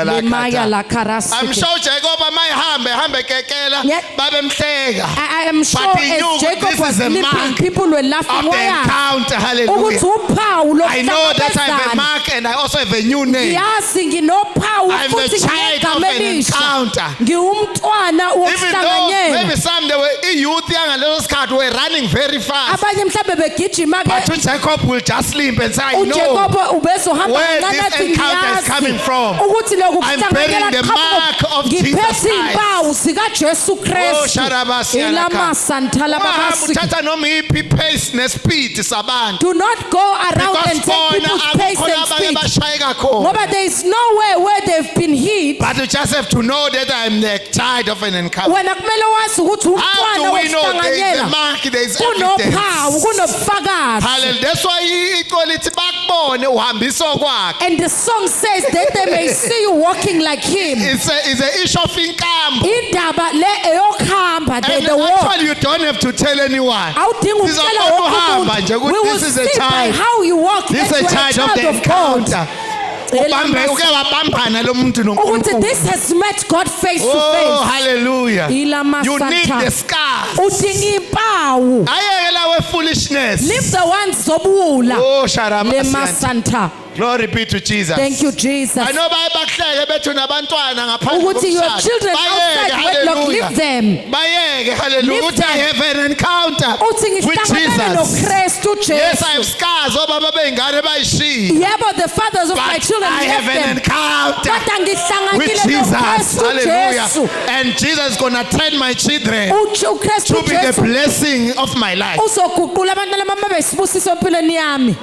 lemaya la karasi I'm sure Jacob mayihambe kekela Yeah. babemhleka I am sure But he knew as Jacob this was is a sleeping, mark people were of laughing. the Why? encounter. Hallelujah. Ukuthi uphawu I know that I have a lokuhlangabezana. mark and I also have a new name. Ngiyazi nginophawu I'm the futhi child of nginegama an elisha. encounter. Ngiwumntwana Even though wokuhlanganyela. maybe some they were youth yangaleso sikhathi were running very fast. Abanye mhlawumbe begijima But ke Jacob will just sleep and say, I know uJacob ubezohamba where kancane this athi encounter is ngiyazi coming from. ukuthi lokhu I'm kuhlanganyela bearing the mark of Jesus ngiphethe Christ. iy'mpawu zikaJesu Oh, Kristu Sharabasialaka. ilamasanthala Ungahamba babasi. uthatha noma iyiphi pace nespeed sabantu. Do not go around Because and take bona people's pace akukho and abanye speed. bashayeka khona. Ngoba there is nowhere where they've been hit. But you just have to know that I'm the child of an encounter. Wena kumele wazi ukuthi How umntwana do we know there is a wokuhlanganyela mark, there is kunophawu evidence? kunobufakazi. Hallelujah. That's why icall lithi bakubone uhambisa kwakhe. And the song says that they may see you walking like him. It's a issue of income. Indaba le eyokuhamba And the walk. actually you don't have to tell anyone. Awudingi This is ukutshela a wonke hamba umuntu. nje We ukuthi will this is a see by child. how you walk This that is you a are child of the God. encounter. Uke wabambana lo muntu Ukuthi noNkulunkulu. this has met God face to Oh, face. hallelujah. Ila You need masanta. the scars. udinga impawu Ayeke lawe foolishness. leave the ones zobuwula Oh, Sharama. lemasanta. Glory be to Jesus. Thank you, Jesus. I know bayabahleke bethu nabantwana ngaphandle Ukuthi your komshado. children outside wedlock, leave them. Bayeke, hallelujah. Leave Uthi I them. have an encounter Uthi with ngihlangane Jesus. noKristu Yes, I have Jesu. scars. Obaba beyingane bayishiya. Yebo, the fathers of my But children I have left an them. encounter Kodwa with ngihlanganile Jesus. noKristu Hallelujah. Jesu. And Jesus is going to turn my children uKristu to be the Jesu blessing of my life. uzoguqula abantwana bami besibusiso empilweni yami.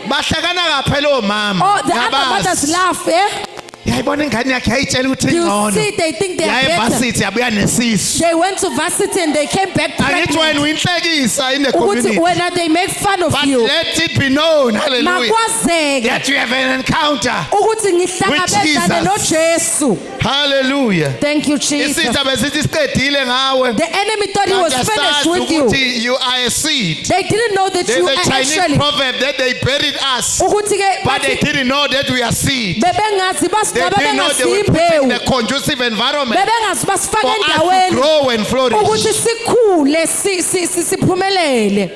Bahlakana kaphi lo mama? Oh, the other mothers laugh, eh? Yayibona ingane yakhe yayitshela ukuthi You ngcono. see, they think they are better. Yayivasithi yabuya nesisu. They went to varsity and they came back Angithi pregnant. wena uyinhlekisa in the Ukuthi community. wena they make fun of But you. let it be known, hallelujah, Makwazeke that you have an encounter. ukuthi ngihlangabezane With noJesu. Hallelujah. Thank you, Jesus. Isitha besithi siqedile ngawe. The enemy thought he was Kanti finished asazi with you. ukuthi you are a seed. They didn't know that you There's are a Chinese actually. proverb that they buried us, Ukuthi ke but they bathi didn't know that we are seed. bebengazi They basigaba didn't know they were bengasi putting the imbewu. conducive environment Bebengazi for basifaka us to endaweni grow and flourish. ukuthi sikhule siphumelele.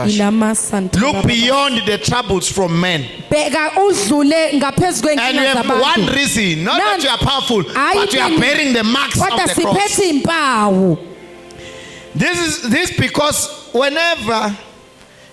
Ilamasanta. Look beyond the troubles from men. Bheka udlule ngaphezulu And you kwenkinga have one zabantu. reason, not that you are powerful, Hayi but you are thina- bearing the marks of Kodwa the cross. siphethe impawu. This because whenever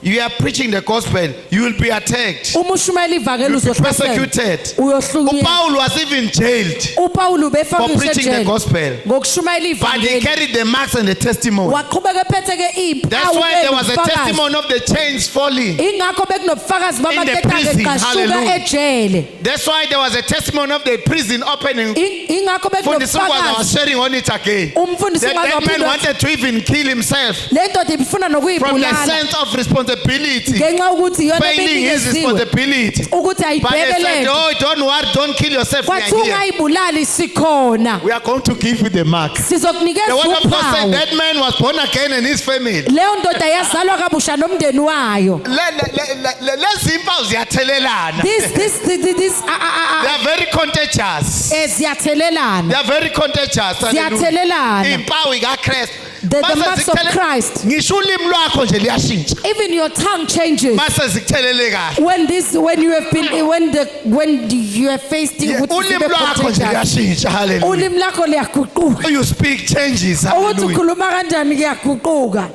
you are preaching the gospel, you will be attacked, Uma ushumayela ivangeli you'll be uzohlaselwa. persecuted. Uyohlukunyezwa. Paul was even jailed uPaul for ubefakwe preaching the ejele gospel, ngokushumayela but he ivangeli. carried the marks and the testimony. Waqhubeka ephethe ke That's impawu why there was a bebufakazi. testimony of the chains falling. Ingakho bekunobufakazi In the bamaketanga prison, eqashuka hallelujah. ejele. That's why there was a testimony of the prison opening. Ingakho Mfundisi Ngwazi was bekunobufakazi. sharing on it again. Umfundisi That Ngwazi man waphinde wanted to even kill himself le ndoda ibifuna from the nokuyibulala sense of responsibility, ngenxa ukuthi iyona failing his ebeyinikezwe responsibility. ukuthi But they ayibheke said, lento. oh, don't worry, don't kill yourself. We are Kwathi here. ungayibulali sikhona. We are going to give you the mark. The Sizokunikeza word of God said uphawu. that man was born again and his family. Leyo ndoda yazalwa kabusha nomndeni wayo. Lezi impawu ziyathelelana. This They are very contagious. ziyathelelana. They are very contagious. Ziyathelelana. Impawu ikaKristu. The Mase marks of zikuthele- Christ. Ngisho ulimi lwakho nje liyashintsha. Even your tongue changes. Mase zikuthelele kahle. When you have been when you are facing Yeah, ukuthi ulimi sibe lwakho nje contagious. liyashintsha. Hallelujah. Ulimi lakho liyaguquka. How you speak changes. Ukuthi Hallelujah. ukhuluma kanjani kuyaguquka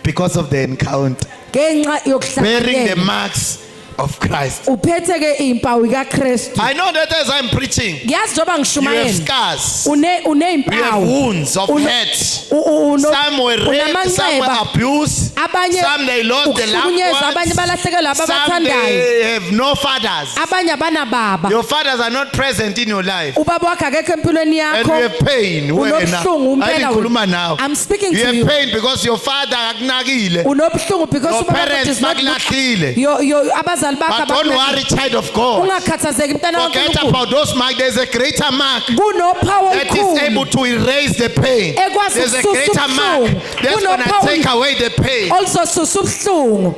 Because of the encounter. ngenxa Bearing the yokuhlangana. marks of Christ. Uphethe ke impawu kaKristu. I know that as I'm preaching, Ngiyazi njoba you have ngishumayela. scars. Une You have impawu. wounds of Uno- hurt. Uno- Some were raped, some were unamanxeba. abused, Abanye some they lost their loved ukuhlukunyezwa, abanye ones, balahlekelwa some ababathandayo. they have no fathers. Abanye abana baba. Your fathers are not present in your life. Ubaba wakhe akekho empilweni And you yakho. have pain. Wena. Unobuhlungu impela Ayikhuluma wena. now. I'm speaking You to have you. pain because your father akunakile. Unobuhlungu because Your ubaba wakho parents does not bakulahlile. yo abazali bakho But don't abakunakile. worry, child of God. Ungakhathazeki mntana Forget kaNkulunkulu. about those marks. There's a greater mark Kunophawu that is able olukhulu to erase the pain. ekwazi There's a ukususa greater mark ubuhlungu. that's going to Kunophawu take away the pain. oluzosusa ubuhlungu.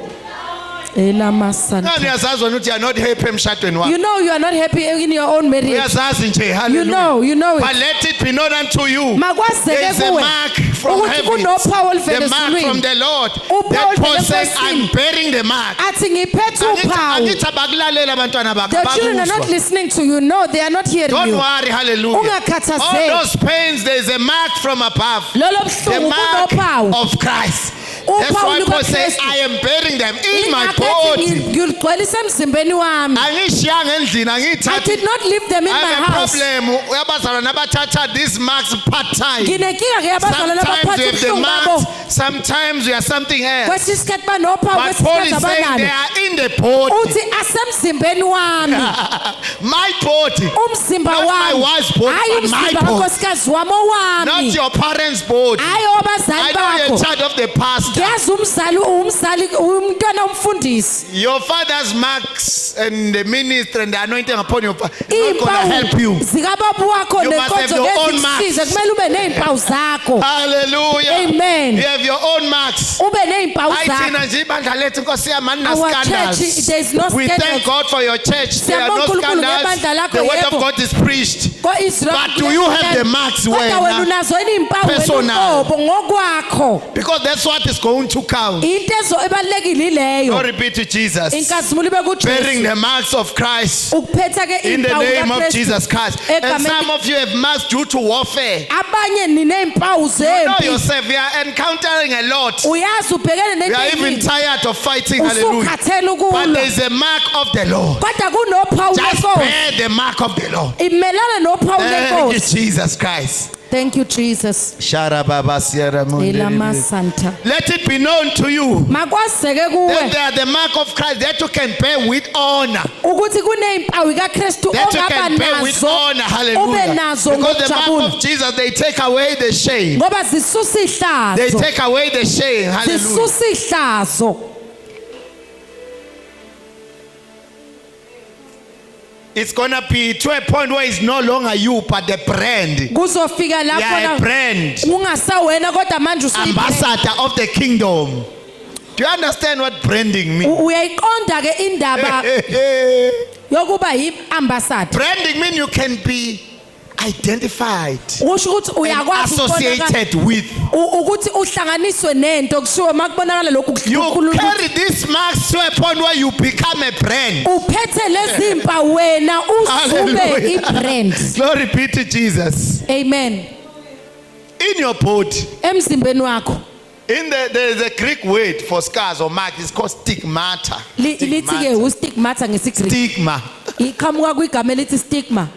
Elamasanta. Uyazazi wena ukuthi you are not happy emshadweni wakho. You know you are not happy in your own marriage. Uyazazi nje, You hallelujah. know But it. let it be known unto you. Makwazeke There's a kuwe mark from ukuthi heaven. kunophawu The oluvela mark from ezulwini. the Lord. Uphawu That Paul oluvela says, enkosini. I'm bearing the mark. Athi ngiphethe uphawu. Angithi abakulalela abantwana bakho. The children are not abakuzwa. listening to you. No, they are not hearing Don't you. worry, hallelujah. Ungakhathazeki. All those pains, there's a mark from above. Lolo The buhlungu mark kunophawu. of Christ. That's Uphawu why Paul says, lukaKristu. I am bearing them in my Ingakho ethi body. ngilugcwelisa emzimbeni wami. Angishiyanga endlini, I angiyithathi. did not leave them in I my have a house. problem. Uyabazalwana abathatha these marks part-time. Nginenkinga ke abazalwane Sometimes abaphatha we have the ubuhlungu babo. marks, sometimes we are something else. Kwesinye isikhathi banophawu, But kwesinye Paul isikhathi is saying they abanalo. are in the body. Uthi asemzimbeni wami. My body. Umzimba Not my wami. wife's body, Hayi but my umzimba body. kankosikazi wami Not owami. your parents' body. Hayi I abazali know you're a bakho. child of the pastor. ngiyazi umzali umntwana umfundisi Your father's marks and the ministry and the anointing upon your father is not going to help you. zikababa wakho You must have nenkonzo your own lezisize kumele ube nezimpawu zakho Hallelujah. Amen. You have your own marks. ube nezimpawu Hayi zakho thina nje ibandla lethu Nkosi yami Our scandals. church, there is no We thank scandals. God for your church. There are no Siyabonga uNkulunkulu ngebandla scandals. lakho, The word of yebo. God is preached. Ko-Israel But do you have the marks kodwa wena? wena unazo yini izimpawu Personal. wena ngokwakho Because that's what is going to count. into ebalekile Glory ileyo be to Jesus. inkazimulo ibe Bearing kuJesu the marks of Christ. ukuphetha ke In the izimpawu name of kaKristu. Jesus Christ. And Egameni- some of you have marks due to warfare. abanye ninezimpawu You know zempi yourself, you are encountering a lot. uyazi ubhekene You are even nempi tired of fighting. Hallelujah. usukhathele But ukulo there is a mark of the Lord. kodwa kunophawu Just lenkosi bear the mark of the Lord. imelana nophawu Thank you, lenkosi Jesus Christ. thank you Jesus Let Santa it be known to you makwazeke that kuwe they are the mark of Christ that you can bear with honor. ukuthi kunezimpawu kaKristu That you ongaba can bear with nazo honor. ube Hallelujah. nazo Because the mark ngokujabula of Jesus, they take away the shame. ngoba zisusa They ihlazo take away the shame. Hallelujah. zisusa ihlazo It's going to be to a point where it's no longer you, but the brand. kuzofika You are a lapho brand. ungasawena kodwa manje usuyibrand. Ambassador of the kingdom. Do you understand what branding means? Uyayiqonda ke indaba yokuba yi-ambassador Branding means you can be identified kusho ukuthi and uyakwazi ukubonakala- associated with. ukuthi uhlanganiswe nento kushiwo makubonakala lokhu You kukhuluma carry these marks to a point where you become a brand. uphethe lezi mpawu wena uzube Hallelujah. i-brand Glory be to Jesus. amen In your body, emzimbeni wakho there is a Greek word for scars or mark. It's called stigmata. lithi ke ustigmata ngesiGreek Stigma. iqhamuka kwigama elithi stigma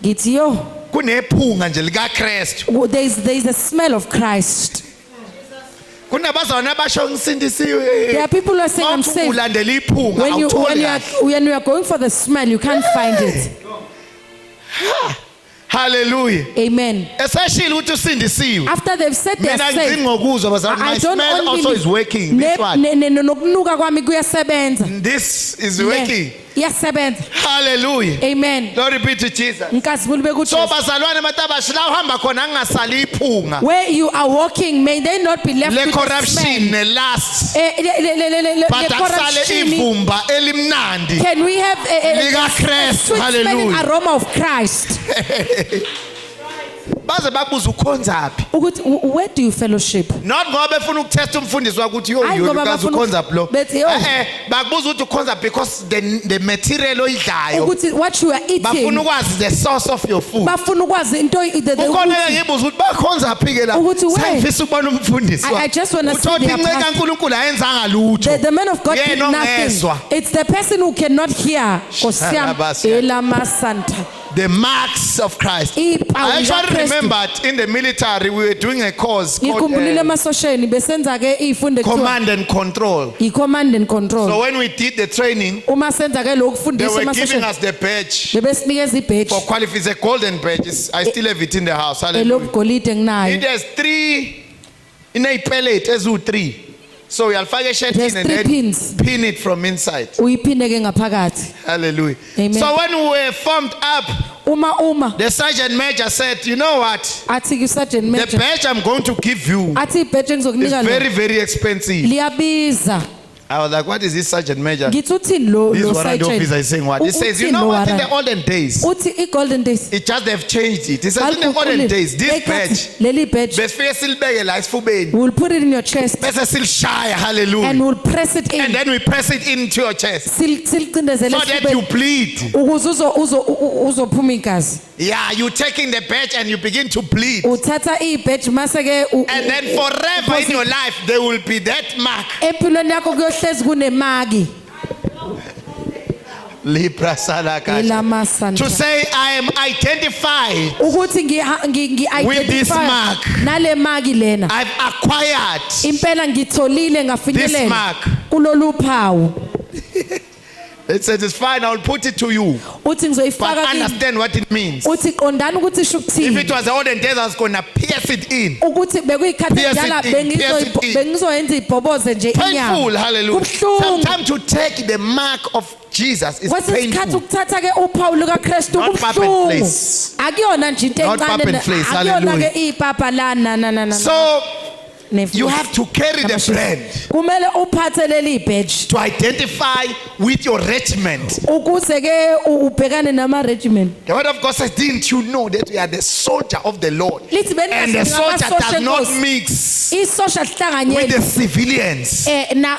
ngithi yo Kunephunga nje likaKristu. there is a smell of Christ Kunabazalwane abasho ngisindisiwe. there are people who are saying I'm Mawuthi saved ulandela iphunga when you awutholi kahle. when you are going for the smell you can't find it Hallelujah. amen Eseshilo ukuthi usindisiwe. after they've said they Mina are ngidinga saved ngokuzwa bazalwane. I My don't smell also only is working. This one. nokunuka kwami kuyasebenza This is working. iyasebenza Hallelujah. amen Glory be to Jesus. inkazimulo So bekuthi bazalwane matabashila uhamba khona angasali iphunga. where you are walking may they not be left Le with the corruption smell ne lust. le But akusale corruption ivumba elimnandi. can we have LikaKristu. sweet smelling Hallelujah. aroma of Christ Baze babuza ukhonzaphi. ukuthi where do you fellowship Not ngoba befuna ukutesta umfundisi wakuthi yo Hayi yo ngoba ukazi bafuna ukhonzaphi lo. bethi, yo. Bakubuza ukuthi ukhonzaphi because the material oyidlayo. ukuthi what you are Bafuna eating ukwazi the source of your food. bafuna ukwazi into Ukhona ke ngibuza ukuthi bakhonzaphi ke la. Ukuthi where? Sengifisa ukubona umfundisi I just wanna see Uthi their inceka pastor. kaNkulunkulu ayenzanga lutho. the man of God did Yena nothing ongezwa. it's the person who cannot hear Nkosi yami, Sharabasiya. elamasanta The marks of Christ. Impawu I actually zikaKristu. remembered in the military we were doing a course called ngikhumbulile emasosheni besenza ke izifundo ekuthiwa command and control. i-command and So control when we did the training, uma senza ke lokhu they kufundisa were giving emasosheni us the badge bebesinikeza for ibheji qualify. It's a golden badge. I still have it in the house. Hallelujah. elobugolide It nginayo has three in a pellet as three. So you'll find a shirt There's in and three then pins. pin it from inside. uyiphinde ke ngaphakathi Hallelujah. Amen. So when we were formed up, uma the sergeant major said, you know what? athi ku-sergeant The major badge I'm going to give you athi ibheji is engizokunika very, lo very expensive. liyabiza I was like, what is this sergeant major? ngithi uthini lo This lo warrant sergeant? officer is saying what? He says, you Uthini know lo what? In the warrant? olden days, uthi i-golden days it just they've changed it. He says, in the olden days, this badge, leli badge besifike silibeke la esifubeni, we'll put it in your chest bese silishaya, and hallelujah. we'll press it And in then we press it into your chest silicindezele so that you bleed. ukuze uzophuma igazi Yeah, you taking the badge and you begin to bleed. uthatha ibheji mase ke And then forever in your life, there will be that mark. empilweni yakho kuyohlezi kunemaki Libra salaka. To elamasanta say, I am identified. ukuthi With this mark. nale maki lena I've acquired. impela ngitholile This ngafinyelela mark. kulolu phawu It says it's fine, I'll put it to you. uthi But ngizoyifaka kimi understand what it means. uthi qondani ukuthi isho If it ukuthini was the olden days, I was going to pierce it in. ukuthi bekuyikhathi Pierce it njala in, pierce it in. bengizoyenza ibhoboze nje Painful, hallelujah. Kubuhlungu. Sometimes to take the mark of Jesus is kwesikhathi painful. ukuthatha ke uphawu lukaKristu Not pap and kubuhlungu place. akuyona nje into Not pap and place, akuyona hallelujah. ke ipapa la So Nefusi. you have to carry the brand kumele uphathe leli badge to identify with your regiment. ukuze ke ubhekane nama regiment The word of God says, didn't you know that we are the soldier of the Lord? lithi And the soldier does not bengamasosha mix isosha with sihlanganyeli the civilians.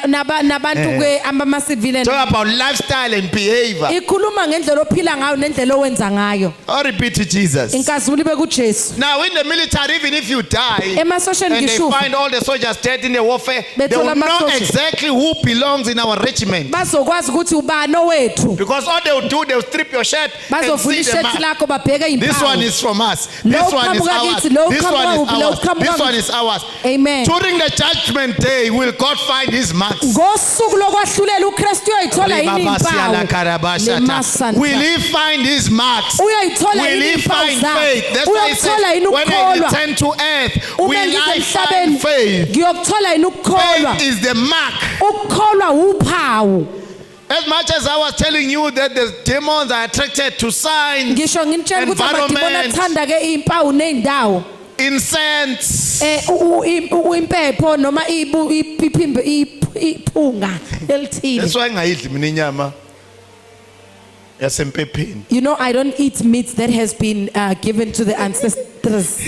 nabantu ke ama civilian Talk about lifestyle and behavior. ikhuluma ngendlela ophila ngayo nendlela owenza ngayo I'll repeat to Jesus. inkazimuli ibe kuJesu Now in the military, even if you die emasosheni and they ngisho find all the soldiers dead in the warfare, they Bethola will know amasosha. exactly who belongs in our regiment. bazokwazi ukuthi ubani owethu Because all they will do, they will strip your shirt and bazovula see the ishethi mark. lakho babheke This one impawu is from us. Lo This one is uqhamuka ours. kithi, lo This uqhamuka one is kuphi, lo ours. uqhamuka This kuphi. one is ours. Amen. During the judgment day, will God find his marks? ngosuku lokwahlulela uKristu uyoyithola yini impawu Will he find his marks? uyoyithola Will yini he impawu find zakho faith? That's why he uyokuthola says, yini when I ukukholwa return to earth, uma will ngize I emhlabeni find faith? ngiyokuthola yini ukukholwa Faith is the mark. ukukholwa uphawu As much as I was telling you that the demons are attracted to signs, ngisho nginitshela ukuthi amadimoni environment, athanda ke impawu nezindawo incense, impepho noma iphimbe iphunga elithile that's why ngayidli mina inyama yasemphepheni. you know I don't eat meat that has been given to the ancestors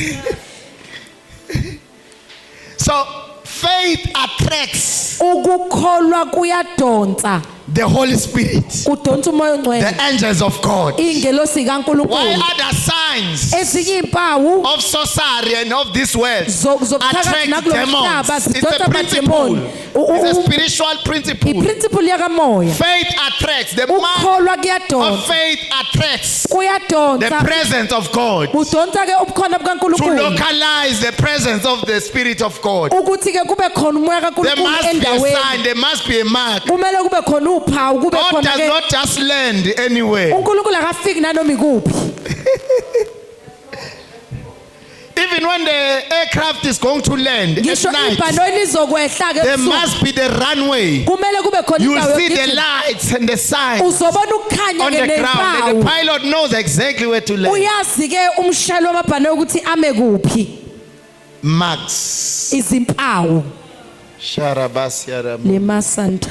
So faith attracts ukukholwa kuyadonsa the Holy Spirit, kudonsa umoya the ongcwele angels of God. ingelosi Why kaNkulunkulu other signs ezinye impawu of sorcery and of this world zokuthakathi attract nakulo demons? mhlaba It's a zidonsa principle. amademoni It's a spiritual principle. iprinciple yakamoya Faith attracts. The mark ukukholwa of kuyadonsa faith attracts the kuyadonsa presence of God. kudonsa ke ubukhona To bukaNkulunkulu localize the presence of the Spirit of God. ukuthi ke kube khona umoya There kaNkulunkulu must be a endaweni sign, there must be a mark. kumele kube khona uphawu kube God khona does ke not just land anywhere. uNkulunkulu akafiki nanoma ikuphi Even when the aircraft is going to land at ngisho night, ibhanoni lizokwehla ke there ebusuku must be the runway. kumele kube khona You will indawo see the yokugijima. lights and the signs uzobona ukukhanya on ke the ground. And the nempawu pilot knows exactly where to land. uyazi ke umshayeli wamabhanoyi ukuthi ame kuphi Marks. izimpawu Sharabasiaram. lemasanta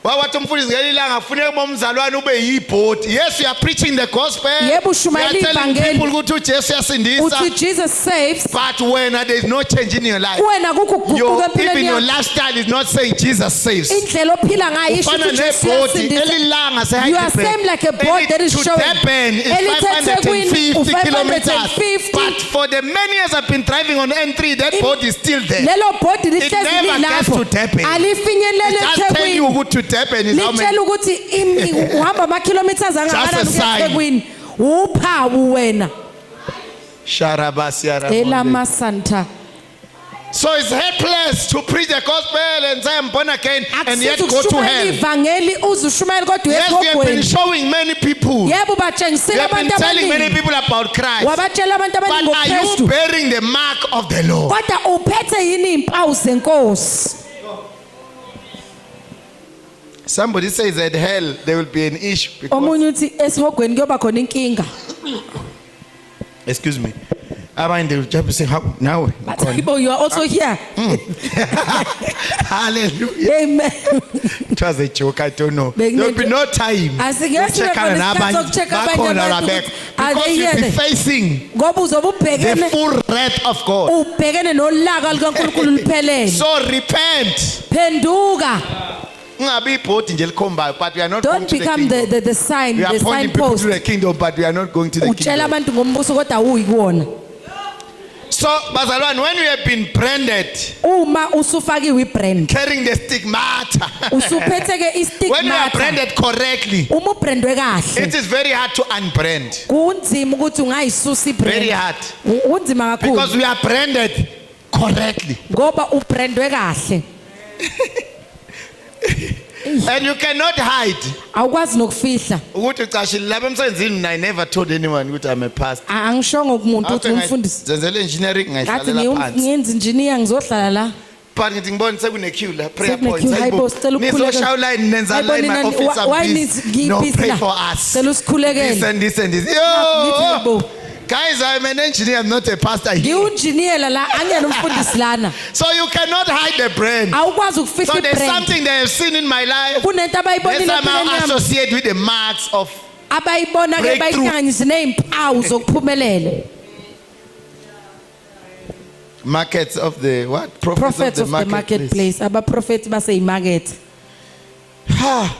Wathi umfundisi ngelinye ilanga kufuneka uba umzalwane ube yibhodi. Yes, you are preaching the gospel. Yebo, You ushumayela are telling ivangeli. people ukuthi uJesu uyasindisa. uthi Jesus saves But when there is no change in your life, wena kukuguquka empilweni even your yakho lifestyle is not saying Jesus saves. indlela ophila ngayo isho Ufana ukuthi Jesu nebhodi uyasindisa. elilanga You are same like a board that is to showing. Durban is Elithe 550 Ethekwini, kilometers. 550. But for the many years I've been driving on N3, that board is still there. lelo bhodi lihlezi never gets lilapho to Durban. alifinyelele Just tell you eThekwini who to Durban is how many. litshela ukuthi uhamba ama-kilometers Just a angakanani sign. eThekwini uphawu wena Sharabasiaram. elamasanta So it's helpless to preach the gospel and say I'm born again and yet akusizi go to ukushumayela hell. ivangeli uze ushumayele kodwa Yes, we have been uyesogweni showing many people. yebo We batshengisile have been abantu telling many abaningi people about Christ. wabatshela abantu But abaningi are you ngokristu bearing the mark of the Lord? kodwa uphethe yini iy'mpawu zenkosi Somebody says at hell there will be an issue. Because, omunye uthi esihogweni kuyoba khona inkinga excuse me. Abanye they will just be saying, "How now?" but people, you are also here Hallelujah. amen It was a joke. I don't know. Bekunento- There will be no time. Asingeke sibe khona isikhathi soku-check-a abanye abantu ukuthi, are Because they you'll here? be facing ngoba uzobe the ubhekene full wrath of God. ubhekene nolaka lukaNkulunkulu luphelele So repent. phenduka Ungabi ibhodi nje elikhombayo, but we are not going don't to the become kingdom. the sign We are the pointing people signpost to the kingdom, but we are not going to the utshela kingdom. abantu ngombuso kodwa awuyi kuwona So, bazalwane, when we have been branded, uma usufakiwe ibrand carrying the stigmata, usuphethe ke when we are istigmata branded correctly, uma ubrandwe kahle it is very hard to unbrand. kunzima ukuthi ungayisusa Very ibrand hard. unzima Because kakhulu we are branded correctly. ngoba ubrandwe kahle And you cannot hide. awukwazi nokufihla Ukuthi ucashile lapha emsebenzini I never told anyone ukuthi I'm a pastor. angishongo kumuntu ukuthi umfundisi Zenzele engineering ngathi ngayihlalela phansi. ngiyenza engineer ngizohlala la But ngithi ngibona sekune queue la prayer Sekune points. queue, hayibo, sicela ukukhuleka. Nizoshaya line nenza line my office why I'm needs busy. No busy pray la? for us. Sicela usikhulekele. This and this and this. Ngithi Yo! yebo Guys, I'm an engineer, I'm not a pastor here. ngiwunjiniyela la angena umfundisi lana So you cannot hide the brand. awukwazi So ukufihla there's ibrand something they have seen in my life. kunento They abayibonile somehow empilweni yami associate with the marks of abayibona ke breakthrough. bayihlanganise nezimpawu zokuphumelela markets of the what? prophets of the marketplace abaprofeti baseyimarket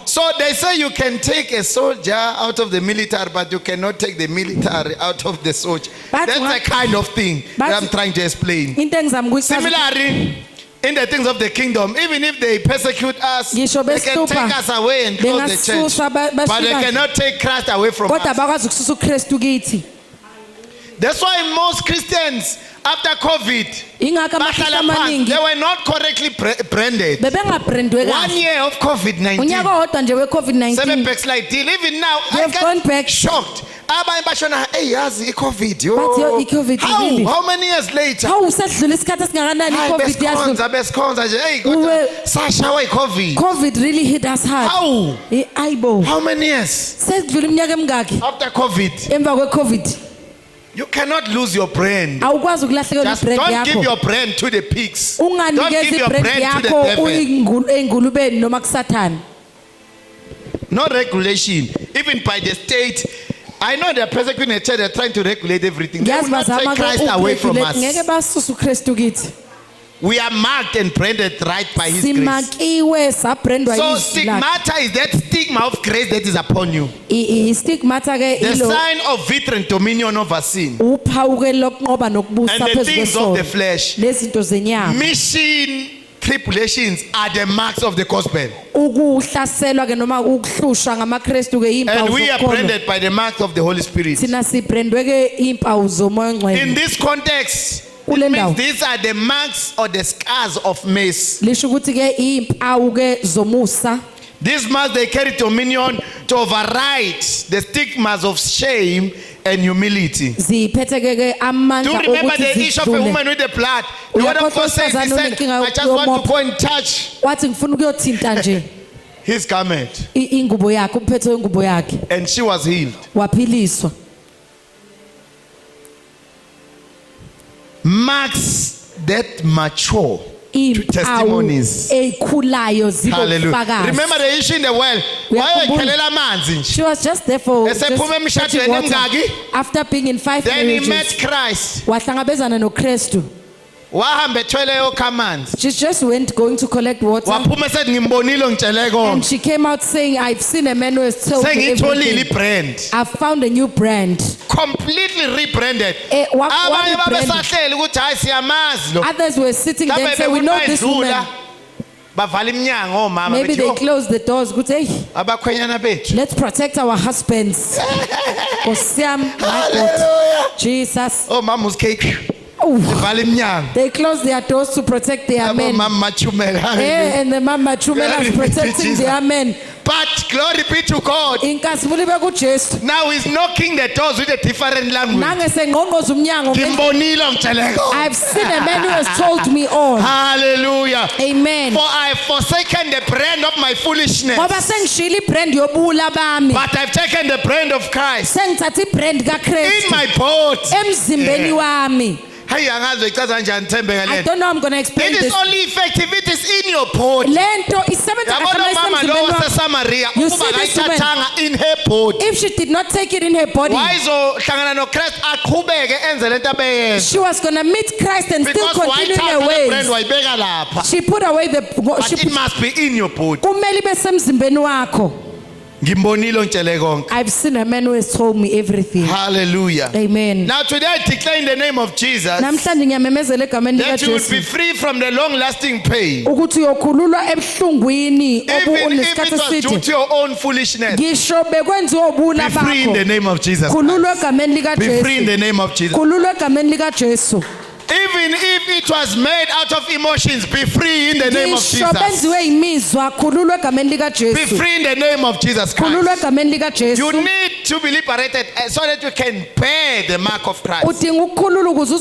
So they say you can take a soldier out of the military, but you cannot take the military out of the soldier. But That's what- the kind of thing but- that I'm trying to explain. into engizama ukuyichaza Similarly, in the things of the kingdom, even if they persecute us, Ngisho they can behlupha, take us away and close the church. bengasusa, But they bashiyane. cannot take Christ away from kodwa us. abakwazi ukususa uKristu kithi That's why most Christians, after COVID, ingakho bahlala amakhihla phansi. amaningi They were not correctly branded. bebengabrandwe 1 kahle year of COVID-19. unyaka owodwa nje we-COVID-19 Seven backslide deal. Even now, I They've gone back. get shocked. Abanye bashona, hey, yazi i-COVID. Bathi, yo, i-COVID really? How many years later? hawu usedlula isikhathi esingakanani Hayi, i-COVID yadlula besikhonza nje. Hey, Uwe- kodwa sashawa i-COVID. COVID really hit us hard How? ayibo How many years sekudlula iminyaka emingaki after COVID? emva kwe-COVID You cannot lose your brand. awukwazi ukulahlekelwa Just ibrand don't give yakho your brand to the pigs. Don't unganikezi give your ibrand brand to the yakho devil. ey'ngulubeni noma kusathane No regulation, even by the state. I know they're persecuting the church, they're trying to regulate everything. They will ngiyazi not take bazama Christ away from ngeke us. basusa uKristu kithi We are marked and branded right by His grace. simakiwe sabrandwa So yizwi lakhe stigmata is that stigma of grace that is upon you. istigmata ke The ilo sign of victory and dominion over sin. uphawu ke lokunqoba nokubusa And the phezu things of the kwesono flesh. nezinto zenyama Mission tribulations are the marks of the gospel. ukuhlaselwa ke noma ukuhlushwa ngamaKristu ke And impawu we are zokholo branded by the marks of the Holy Spirit. thina sibrandwe ke impawu zomoya In ongcwele this context, Kule it means ndawo. these are the marks or the scars of mercy. lisho ukuthi ke impawu ke zomusa These marks, they carry dominion to override the stigmas of shame and humility. ziphethe ke Do amandla you remember ukuthi the issue of a zidlule woman with the blood? The word of Uyakhohlwa God says, he owesifazane said, onenkinga I just want yomoya. to go and touch wathi ngifuna ukuyothinta nje his garment. ingubo yakhe umphetho wengubo yakhe And she was healed. waphiliswa Marks that mature to impawu testimonies. ezikhulayo Hallelujah. zibofakazi Remember the issue in the well. Uyakhumbula? Wayekhelela amanzi nje. she was just there for Esephuma just emshadweni fetching water. emingaki? After being in 5 Then he met marriages Christ. wahlangabezana noKristu Wahamba ethwele yokha amanzi. she just went going to collect water Waphuma esethi ngimbonile ngitshele and konke. she came out saying I've seen a man who has told me Sengiyitholile everything. ibrand. I've found a new brand Completely rebranded. Wa- Abanye wa-rebrand. babesahleli ukuthi hayi siyamazi lo. others were sitting there and Mhlawumbe say we know befuna this bayidlula, woman bavala iminyango omama maybe bethi they "Yo, closed the doors ukuthi hey abakhwenyana bethu. let's protect our husbands Nkosi yami, my God Hallelujah. Jesus Omama usikhe oh, vala iminyango. they closed their doors to protect their men Abomama machumela. Eh, and the mama Chumela Glory is be to protecting Jesus. their men But glory be to God. inkazimulo ibe kuJesu Now he's knocking the doors with a different language. nangesengqongqoza umnyango Ngimbonile ngitshele konke. I've seen a man who has told me all Hallelujah. amen For I have forsaken the brand of my foolishness. ngoba sengishila ibrand yobula bami But I've taken the brand of Christ sengithatha ibrand in kaKristu my boat. emzimbeni wami Hayi angazi ichaza kanjani Thembe I ngalento. don't know how I'm going to explain It is this only effective it is in your boat. lento isebenza kahle Yabona uma mama lo isemzimbeni wakho. waseSamaria You ukuba see this woman? kayithathanga in her boat. If she did not take it in her body Wayizohlangana noChrist aqhubeke enze lento abeyenza. she was going to meet Christ and still Because continue in her wayithatha le brand ways wayibeka lapha. she put away the But it must be in your boat. kumele ibe semzimbeni wakho Ngimbonile ngitshele konke. I've seen a man who has told me everything Hallelujah. amen Now today I declare in the name of Jesus namhlanje ngiyamemezela egameni that you will be likaJesu free from the long lasting pain. ukuthi uyokhululwa ebuhlungwini Even if obunesikhathi it was due eside to your own foolishness. ngisho bekwenziwa ubula Be free in the bakho name of Jesus. khululwa egameni Be free in likaJesu the name of Jesus. khululwa egameni likaJesu Even if it was made out of emotions, be free in the name of ngisho Jesus. benziwe imizwa khululwa egameni lika Be Jesu free in the name of Jesus khululwa Christ. egameni lika You Jesu need to be liberated so that you can bear the mark of Christ. udinga ukukhulula ukuze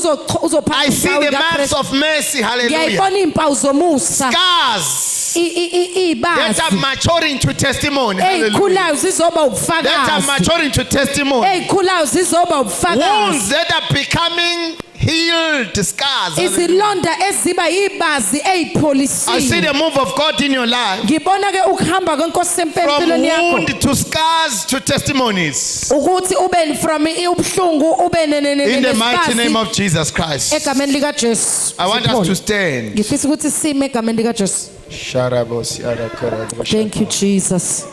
I see the marks uzophatha of mercy. Hallelujah. ngiyayibona impawu zomusa Scars that ibazi are maturing to testimony. Hallelujah. ezikhulayo zizoba That are ubufakazi maturing to testimony. ezikhulayo zizoba ubufakazi Wounds that are becoming healed scars. Hallelujah. izilonda eziba yibazi I see ezipholisiwe the move of God in your life. ngibona ke ukuhamba kwenkosi From empilweni yakho wound to scars to testimonies. ukuthi ube from ubhlungu ube In the mighty name nesibazi of Jesus Christ. egameni lika Jesu I want us to stand. ngifisa ukuthi sime egameni lika Jesu thank you Jesus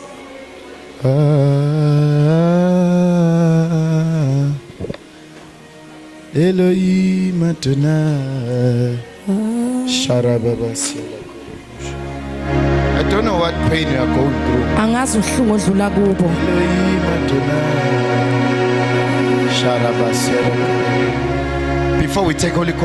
Elohim Adonai. I don't know what pain you are going through. angazi uhlungu odlula kubo Elohim Adonai. Before we take Holy Communion.